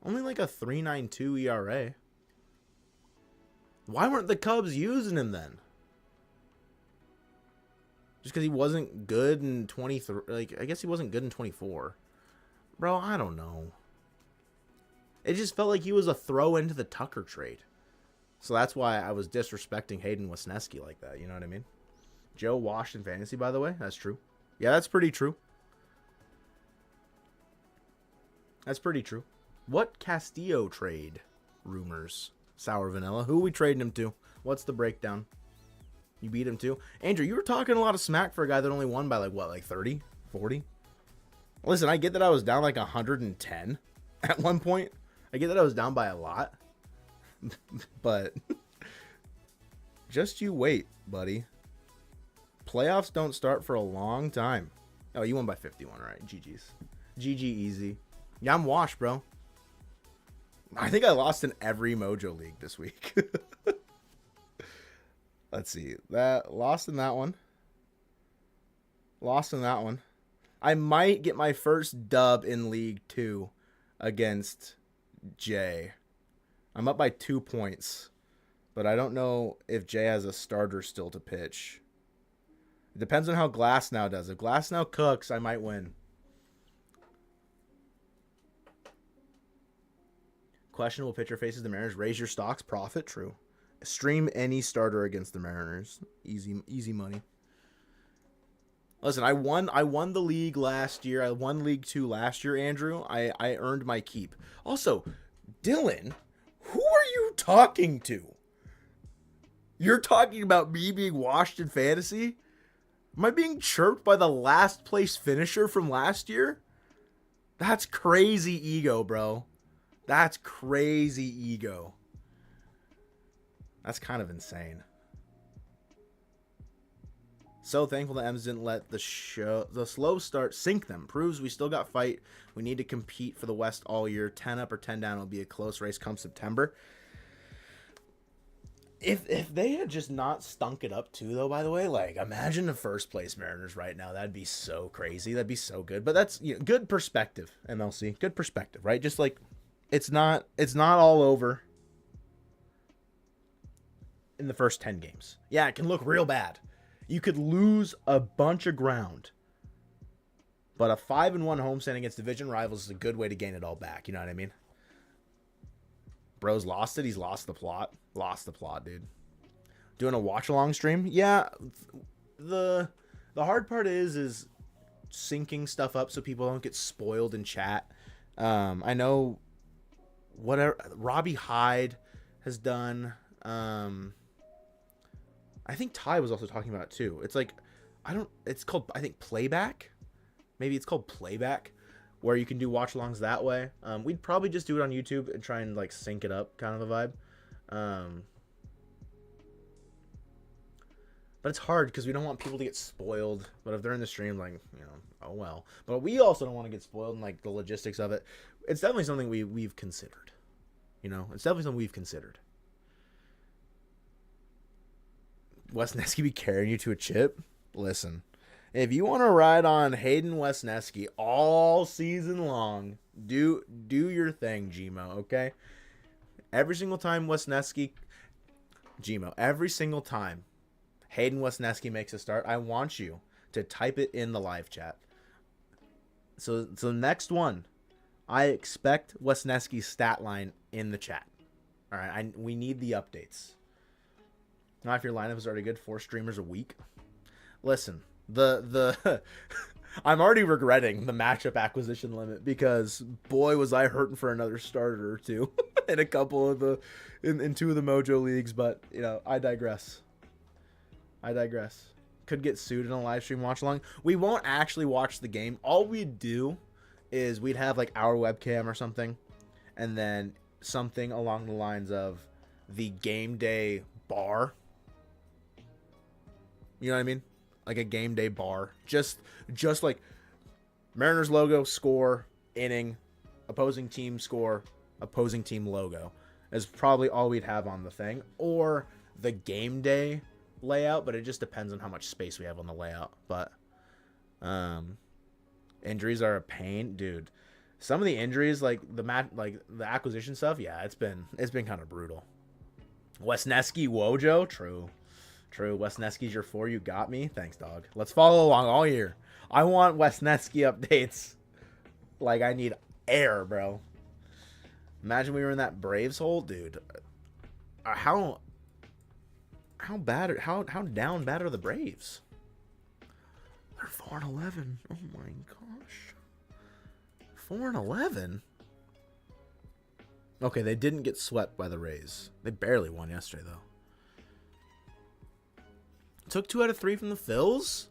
Only like a 3.92 ERA. Why weren't the Cubs using him then? Just because he wasn't good in 23. Like, I guess he wasn't good in 24. Bro, I don't know. It just felt like he was a throw into the Tucker trade. So that's why I was disrespecting Hayden Wesneski like that. You know what I mean? Joe washed in fantasy, by the way. That's true. Yeah, that's pretty true. That's pretty true. What Castillo trade rumors? Sour Vanilla. Who are we trading him to? What's the breakdown? You beat him too? Andrew, you were talking a lot of smack for a guy that only won by like what, like 30? 40? Listen, I get that I was down like 110 at one point. I get that I was down by a lot. But just you wait, buddy. Playoffs don't start for a long time. Oh, you won by 51, right? GG's. GG easy. Yeah, I'm washed, bro. I think I lost in every Mojo league this week. Let's see. Lost in that one. Lost in that one. I might get my first dub in League 2 against Jay. I'm up by 2 points, but I don't know if Jay has a starter still to pitch. It depends on how Glasnow does. If Glasnow cooks, I might win. Questionable pitcher faces the Mariners. Raise your stocks. Profit. True. Stream any starter against the Mariners. Easy money. Listen, I won the league last year. I won League 2 last year, Andrew. I earned my keep. Also, Dylan, who are you talking to? You're talking about me being washed in fantasy? Am I being chirped by the last place finisher from last year? That's crazy ego, bro. That's crazy ego. That's kind of insane. So thankful the M's didn't let the slow start sink them. Proves we still got fight. We need to compete for the West all year. 10 up or 10 down will be a close race come September. If they had just not stunk it up too, though, by the way, like, imagine the first place Mariners right now. That'd be so crazy. That'd be so good. But that's, you know, good perspective, MLC. Good perspective, right? Just like it's not all over in the first 10 games. Yeah, it can look real bad. You could lose a bunch of ground. But a 5-1 homestand against division rivals is a good way to gain it all back. You know what I mean? Bro's lost it. He's lost the plot. Lost the plot, dude. Doing a watch-along stream? Yeah. The hard part is syncing stuff up so people don't get spoiled in chat. I know whatever Robbie Hyde has done. I think Ty was also talking about it too. It's like, it's called, I think, playback. Maybe it's called playback, where you can do watch-alongs that way. We'd probably just do it on YouTube and try and like sync it up, kind of a vibe. But it's hard because we don't want people to get spoiled. But if they're in the stream, like, you know, oh well. But we also don't want to get spoiled in like the logistics of it. It's definitely something we've considered. You know, it's definitely something we've considered. Wesneski be carrying you to a chip? Listen, if you want to ride on Hayden Wesneski all season long, do your thing, Gmo, okay? Every single time Wesneski, Gmo, every single time Hayden Wesneski makes a start, I want you to type it in the live chat. So the next one, I expect Wesneski's stat line in the chat. All right, we need the updates. Not if your lineup is already good. 4 streamers a week. Listen, the I'm already regretting the matchup acquisition limit because boy was I hurting for another starter or two in a couple of in 2 of the Mojo leagues. But you know, I digress. Could get sued in a live stream watch along. We won't actually watch the game. All we'd do is we'd have like our webcam or something, and then something along the lines of the game day bar. You know what I mean? Like a game day bar. Just like Mariners logo, score, inning, opposing team score, opposing team logo is probably all we'd have on the thing. Or the game day layout, but it just depends on how much space we have on the layout. But injuries are a pain, dude. Some of the injuries, like the acquisition stuff, yeah, it's been kind of brutal. Wesneski, Wojo, true. Wesneski's your 4. You got me. Thanks, dog. Let's follow along all year. I want Wesneski updates. Like I need air, bro. Imagine we were in that Braves hole, dude. How bad? How down bad are the Braves? They're 4-11. Oh my gosh. 4-11. Okay, they didn't get swept by the Rays. They barely won yesterday, though. Took 2 out of 3 from the Phils.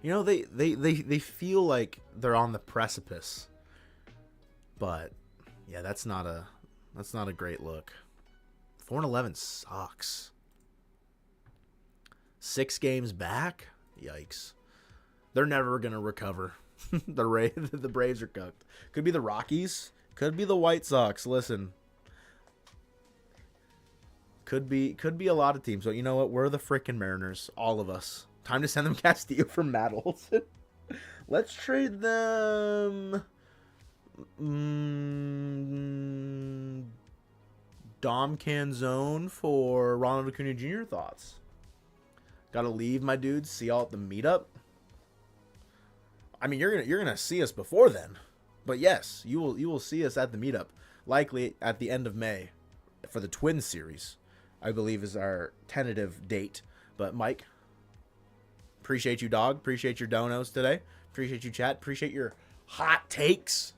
You know, they feel like they're on the precipice. But yeah, that's not a great look. 4-11 sucks. 6 games back? Yikes. They're never gonna recover. The Braves are cooked. Could be the Rockies. Could be the White Sox. Listen. Could be a lot of teams. But you know what? We're the freaking Mariners. All of us. Time to send them Castillo for Matt Olson. Let's trade them. Dom Canzone for Ronald Acuna Jr. Thoughts? Gotta leave, my dudes. See y'all at the meetup. I mean, you're gonna see us before then, but yes, you will see us at the meetup, likely at the end of May, for the Twins series, I believe is our tentative date. But Mike, appreciate you, dog. Appreciate your donos today. Appreciate you, chat. Appreciate your hot takes.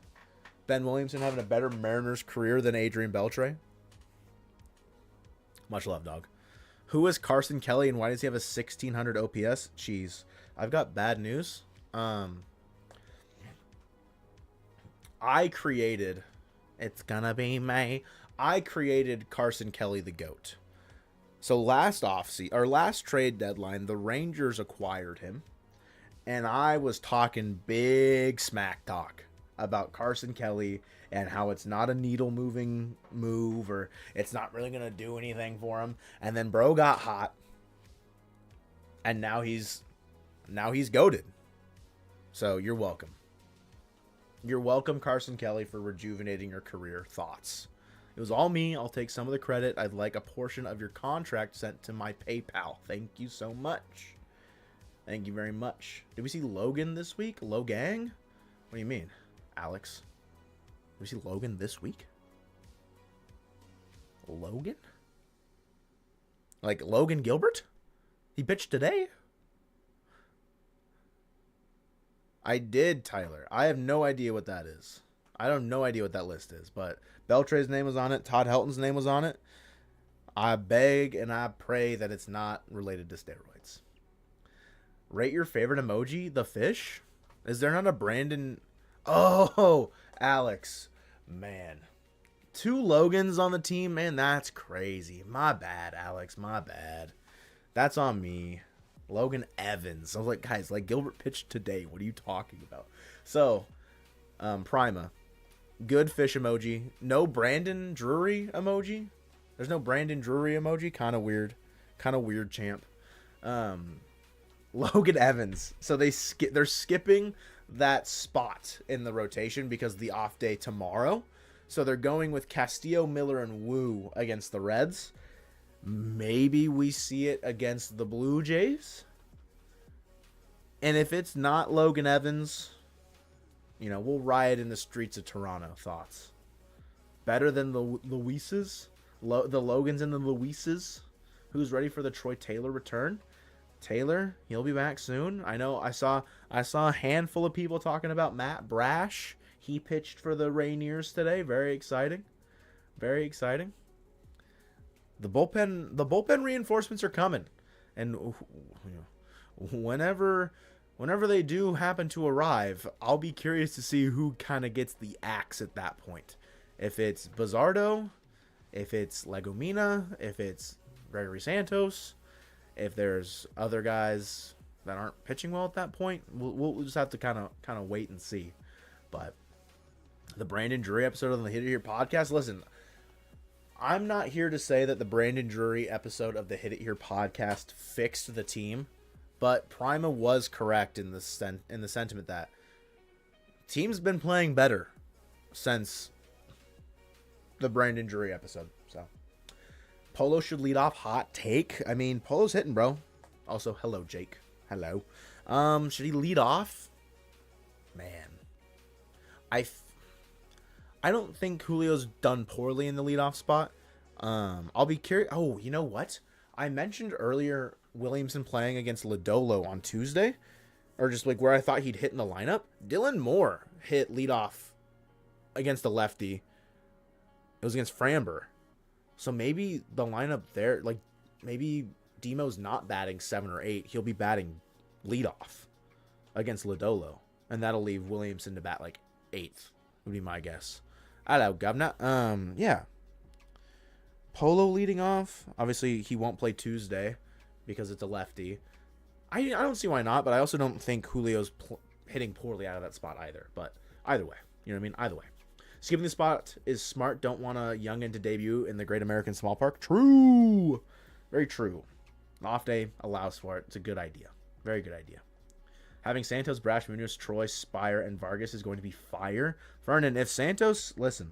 Ben Williamson having a better Mariners career than Adrian Beltre. Much love, dog. Who is Carson Kelly and why does he have a 1600 OPS? Jeez, I've got bad news. I created Carson Kelly the GOAT. So last trade deadline, the Rangers acquired him, and I was talking big smack talk about Carson Kelly and how it's not a needle moving move or it's not really going to do anything for him. And then bro got hot, and now he's goated. So you're welcome. You're welcome, Carson Kelly, for rejuvenating your career. Thoughts? It was all me. I'll take some of the credit. I'd like a portion of your contract sent to my PayPal. Thank you so much. Thank you very much. Did we see Logan this week? Logang? What do you mean, Alex? Did we see Logan this week? Logan? Like Logan Gilbert? He pitched today? I did, Tyler. I have no idea what that is. I have no idea what that list is, but Beltre's name was on it. Todd Helton's name was on it. I beg and I pray that it's not related to steroids. Rate your favorite emoji, the fish? Is there not a Brandon? Oh, Alex. Man. 2 Logans on the team? Man, that's crazy. My bad, Alex. My bad. That's on me. Logan Evans. I was like, guys, like Gilbert pitched today. What are you talking about? So, Prima. Good fish emoji. No Brandon Drury emoji. There's no Brandon Drury emoji. Kind of weird. Kind of weird, champ. Logan Evans. So they're skipping that spot in the rotation because the off day tomorrow. So they're going with Castillo, Miller, and Wu against the Reds. Maybe we see it against the Blue Jays. And if it's not Logan Evans, you know, we'll riot in the streets of Toronto. Thoughts? Better than the Luises? The Logans and the Luises? Who's ready for the Troy Taylor return? Taylor, he'll be back soon. I know I saw a handful of people talking about Matt Brash. He pitched for the Rainiers today. Very exciting. Very exciting. The bullpen reinforcements are coming, and whenever they do happen to arrive, I'll be curious to see who kind of gets the axe at that point. If it's Bizardo, if it's Legumina, if it's Gregory Santos, if there's other guys that aren't pitching well at that point, we'll just have to kind of wait and see. But the Brandon Drury episode of the Hit It Here podcast, listen. I'm not here to say that the Brandon Drury episode of the Hit It Here podcast fixed the team, but Prima was correct in the sentiment that team's been playing better since the Brandon Drury episode. So Polo should lead off. Hot take. I mean, Polo's hitting, bro. Also, hello, Jake. Hello. Should he lead off? Man, I don't think Julio's done poorly in the leadoff spot. I'll be curious. Oh, you know what? I mentioned earlier Williamson playing against Lodolo on Tuesday, or just like where I thought he'd hit in the lineup. Dylan Moore hit leadoff against a lefty. It was against Framber. So maybe the lineup there, like maybe Demo's not batting 7 or 8. He'll be batting leadoff against Lodolo, and that'll leave Williamson to bat like 8th, would be my guess. Hello, Governor. Yeah. Polo leading off. Obviously, he won't play Tuesday because it's a lefty. I don't see why not, but I also don't think Julio's hitting poorly out of that spot either. But either way, you know what I mean? Either way. Skipping the spot is smart. Don't want a youngin to debut in the Great American Small Park. True. Very true. An off day allows for it. It's a good idea. Very good idea. Having Santos, Brash, Munoz, Troy, Spire, and Vargas is going to be fire. Vernon, if Santos, listen,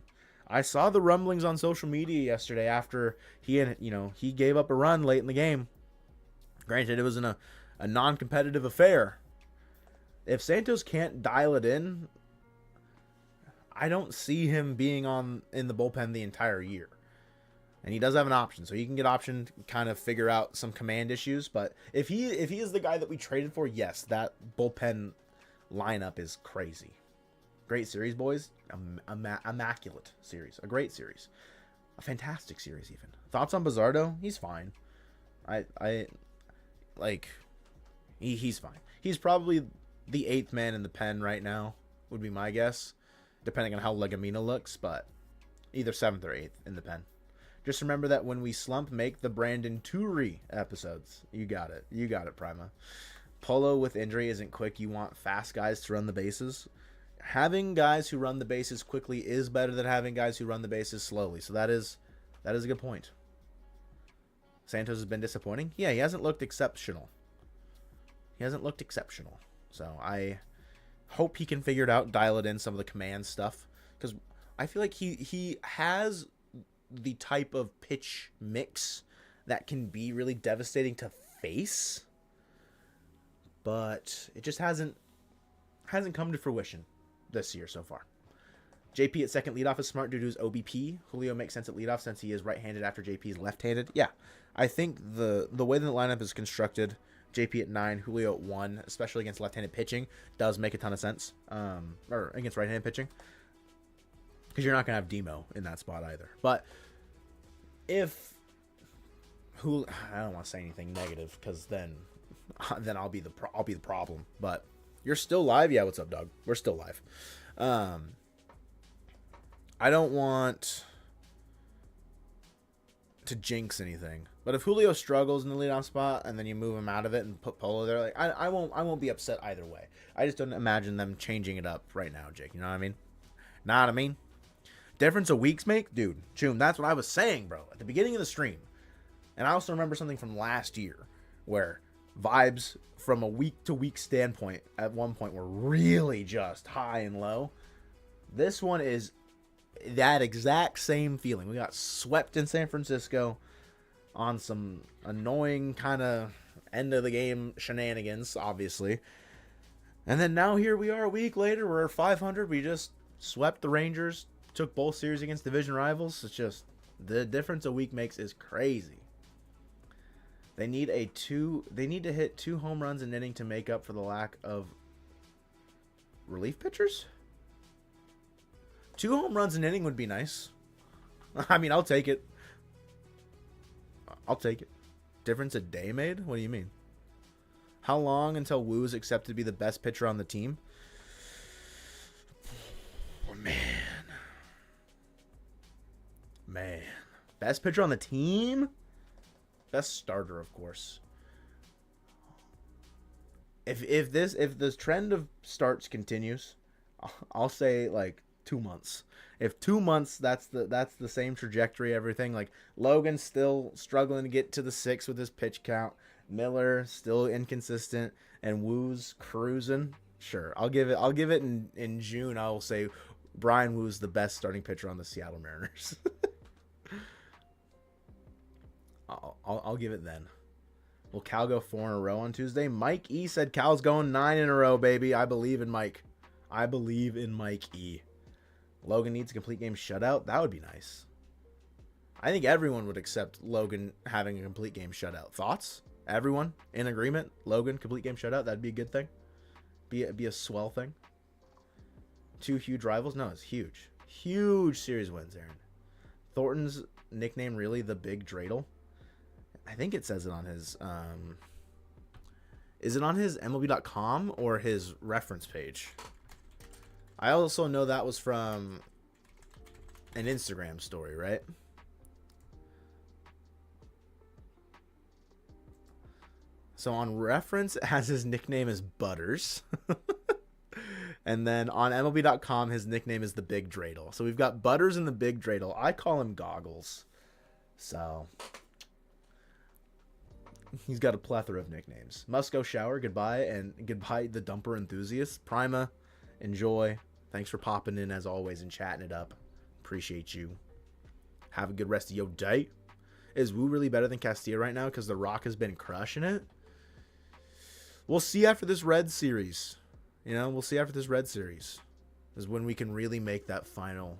I saw the rumblings on social media yesterday after he gave up a run late in the game. Granted, it was in a non-competitive affair. If Santos can't dial it in, I don't see him being in the bullpen the entire year. And he does have an option, so he can get optioned, kind of figure out some command issues. But if he is the guy that we traded for, yes, that bullpen lineup is crazy. Great series, boys. Immaculate series. A great series. A fantastic series, even. Thoughts on Bizardo? He's fine. He's fine. He's probably the 8th man in the pen right now, would be my guess, depending on how Legumina looks, but either 7th or 8th in the pen. Just remember that when we slump, make the Brandon Turi episodes. You got it. You got it, Prima. Polo with injury isn't quick. You want fast guys to run the bases. Having guys who run the bases quickly is better than having guys who run the bases slowly. So that is a good point. Santos has been disappointing. Yeah, he hasn't looked exceptional. So I hope he can figure it out, dial it in, some of the command stuff. Because I feel like he has the type of pitch mix that can be really devastating to face, but it just hasn't come to fruition this year so far. JP at second leadoff is smart due to his OBP. Julio makes sense at leadoff since he is right-handed after JP is left-handed. Yeah, I think the way that the lineup is constructed, JP at 9, Julio at 1, especially against left-handed pitching, does make a ton of sense. Or against right-handed pitching, because you're not going to have Demo in that spot either. But I don't want to say anything negative, because then I'll be the problem. But you're still live? Yeah, what's up, dog? We're still live. I don't want to jinx anything, but if Julio struggles in the leadoff spot and then you move him out of it and put Polo there, like I won't be upset either way. I just don't imagine them changing it up right now, Jake. You know what I mean? Difference of weeks make? Dude, Choom, that's what I was saying, bro, at the beginning of the stream. And I also remember something from last year where vibes from a week-to-week standpoint at one point were really just high and low. This one is that exact same feeling. We got swept in San Francisco on some annoying kind of end-of-the-game shenanigans, obviously. And then now here we are a week later. We're 500. We just swept the Rangers, took both series against division rivals. It's just the difference a week makes is crazy. They need to hit 2 home runs an inning to make up for the lack of relief pitchers. 2 home runs an inning would be nice. I mean, I'll take it. Difference a day made? What do you mean? How long until Wu is accepted to be the best pitcher on the team? Man. Best pitcher on the team? Best starter, of course. If this trend of starts continues, I'll say like 2 months. If 2 months, that's the same trajectory, everything. Like Logan's still struggling to get to the 6 with his pitch count. Miller still inconsistent, and Woo's cruising. Sure, I'll give it in June. I will say Brian Woo's the best starting pitcher on the Seattle Mariners. I'll give it then. Will Cal go 4 in a row on Tuesday? Mike E said Cal's going 9 in a row, baby. I believe in Mike. I believe in Mike E. Logan needs a complete game shutout. That would be nice. I think everyone would accept Logan having a complete game shutout. Thoughts? Everyone in agreement? Logan, complete game shutout? That'd be a good thing. Be a swell thing. 2 huge rivals? No, it's huge. Huge series wins, Aaron. Thornton's nickname really the Big Dreidel? I think it says it on his... is it on his MLB.com or his reference page? I also know that was from an Instagram story, right? So on reference, it has his nickname as Butters. And then on MLB.com, his nickname is the Big Dreidel. So we've got Butters and the Big Dreidel. I call him Goggles. So he's got a plethora of nicknames. Must go shower. Goodbye. And goodbye, the Dumper Enthusiast. Prima, enjoy. Thanks for popping in as always and chatting it up. Appreciate you. Have a good rest of your day. Is Wu really better than Castillo right now because The Rock has been crushing it? We'll see after this Red series. We'll see after this Red series is when we can really make that final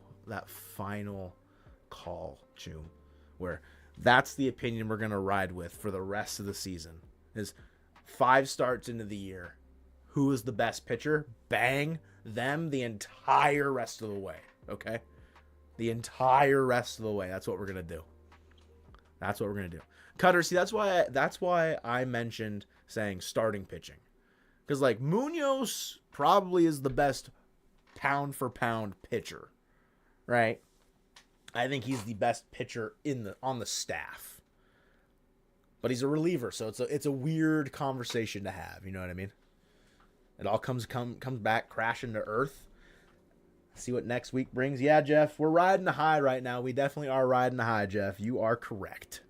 call, June, where that's the opinion we're going to ride with for the rest of the season. Is 5 starts into the year. Who is the best pitcher? Bang them the entire rest of the way. Okay? The entire rest of the way. That's what we're going to do. That's what we're going to do. Cutter, see, that's why I mentioned saying starting pitching. Because, like, Munoz probably is the best pound for pound pitcher. Right? I think he's the best pitcher on the staff. But he's a reliever, so it's a weird conversation to have. You know what I mean? It all comes back crashing to earth. See what next week brings. Yeah, Jeff, we're riding a high right now. We definitely are riding a high, Jeff. You are correct.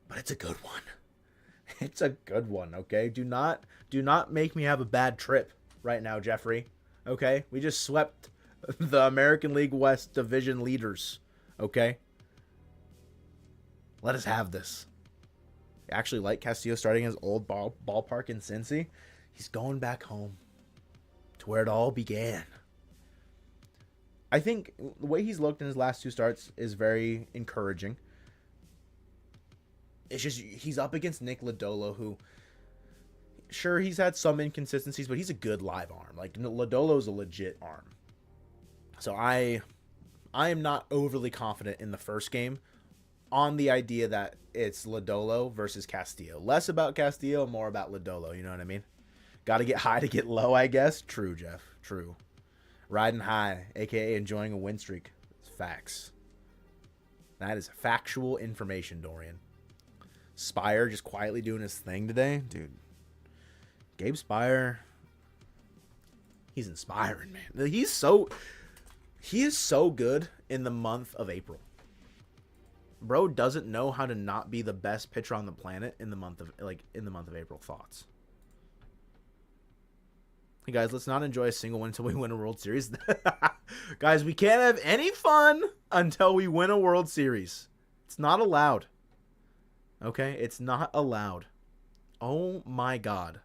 But it's a good one. It's a good one, okay? Do not make me have a bad trip right now, Jeffrey. Okay? We just swept the American League West division leaders, okay? Let us have this. I actually like Castillo starting his old ballpark in Cincy. He's going back home to where it all began. I think the way he's looked in his last 2 starts is very encouraging. It's just he's up against Nick Lodolo, who, sure, he's had some inconsistencies, but he's a good live arm. Like, Lodolo's a legit arm. So I am not overly confident in the first game on the idea that it's Lodolo versus Castillo. Less about Castillo, more about Lodolo, you know what I mean? Got to get high to get low, I guess. True, Jeff. True. Riding high, a.k.a. enjoying a win streak. It's facts. That is factual information, Dorian. Spire just quietly doing his thing today. Dude. Gabe Spire. He's inspiring, man. He is so good in the month of April. Bro doesn't know how to not be the best pitcher on the planet in the month of April. Thoughts? Hey guys, let's not enjoy a single win until we win a World Series. Guys, we can't have any fun until we win a World Series. It's not allowed. Okay? It's not allowed. Oh my god.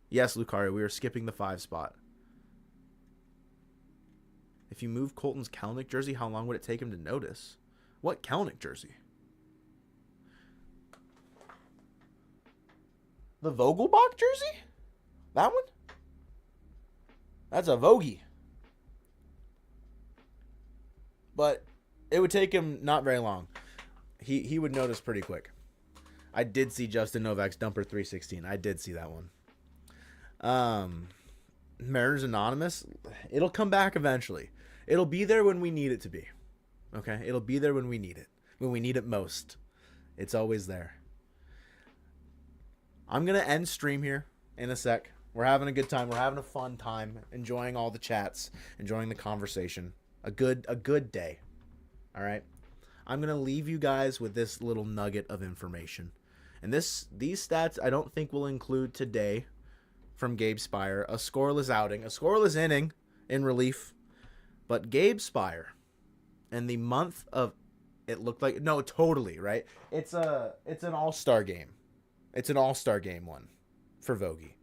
Yes, Lucario, we are skipping the 5 spot. If you move Colton's Kelenic jersey, how long would it take him to notice? What Kelenic jersey? The Vogelbach jersey? That one? That's a Vogie. But it would take him not very long. He would notice pretty quick. I did see Justin Novak's Dumper 316. I did see that one. Mariners Anonymous, it'll come back eventually. It'll be there when we need it to be. Okay? It'll be there when we need it. When we need it most. It's always there. I'm going to end stream here in a sec. We're having a good time. We're having a fun time. Enjoying all the chats. Enjoying the conversation. A good day. All right? I'm going to leave you guys with this little nugget of information. And these stats I don't think will include today from Gabe Spire. A scoreless outing. A scoreless inning in relief. But Gabe Spire, in the month of, it looked like, no, totally, right? It's an all-star game. It's an all-star game one for Vogie.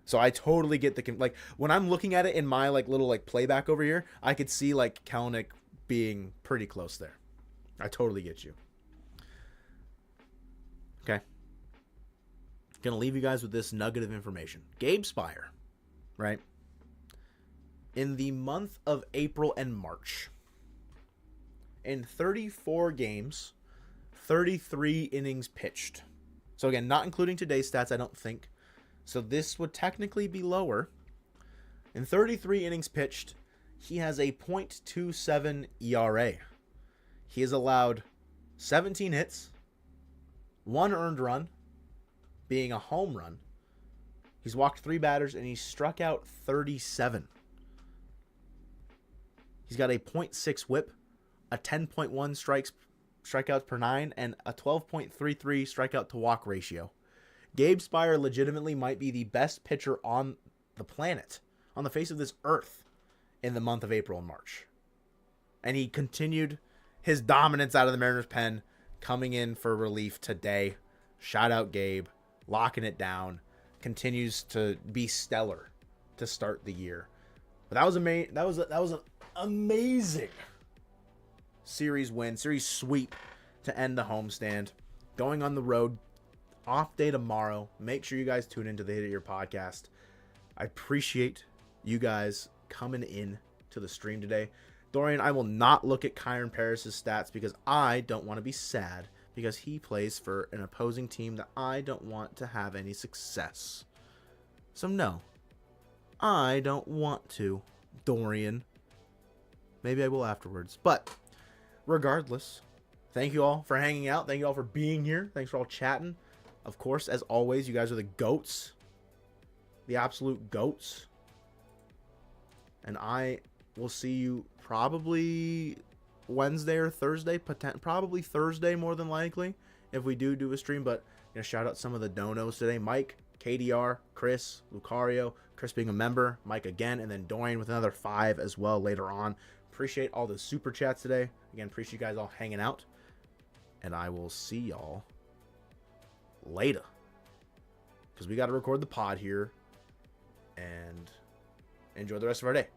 So I totally get the, like, when I'm looking at it in my, like, little, like, playback over here, I could see, like, Kelenic being pretty close there. I totally get you. Okay. Gonna leave you guys with this nugget of information. Gabe Spire, right? In the month of April and March, in 34 games, 33 innings pitched. So again, not including today's stats, I don't think. So this would technically be lower. In 33 innings pitched, he has a .27 ERA. He has allowed 17 hits, 1 earned run, being a home run. He's walked 3 batters, and he struck out 37. He's got a .6 whip, a 10.1 strikeouts per 9, and a 12.33 strikeout to walk ratio. Gabe Spire legitimately might be the best pitcher on the planet, on the face of this earth, in the month of April and March. And he continued his dominance out of the Mariners pen, coming in for relief today. Shout out Gabe, locking it down. Continues to be stellar to start the year. But that was amazing. That was an amazing series win, series sweep to end the homestand. Going on the road, off day tomorrow. Make sure you guys tune into the Hit It Your podcast. I appreciate you guys coming in to the stream today. Dorian, I will not look at Kyron Paris' stats because I don't want to be sad because he plays for an opposing team that I don't want to have any success. So no, I don't want to, Dorian. Maybe I will afterwards. But regardless, thank you all for hanging out. Thank you all for being here. Thanks for all chatting. Of course, as always, you guys are the GOATs. The absolute GOATs. And I will see you probably Wednesday or Thursday. Probably Thursday more than likely if we do a stream. But shout out some of the donos today. Mike, KDR, Chris, Lucario. Chris being a member. Mike again. And then Dorian with another 5 as well later on. Appreciate all the super chats today. Again, appreciate you guys all hanging out. And I will see y'all later. Because we got to record the pod here. And enjoy the rest of our day.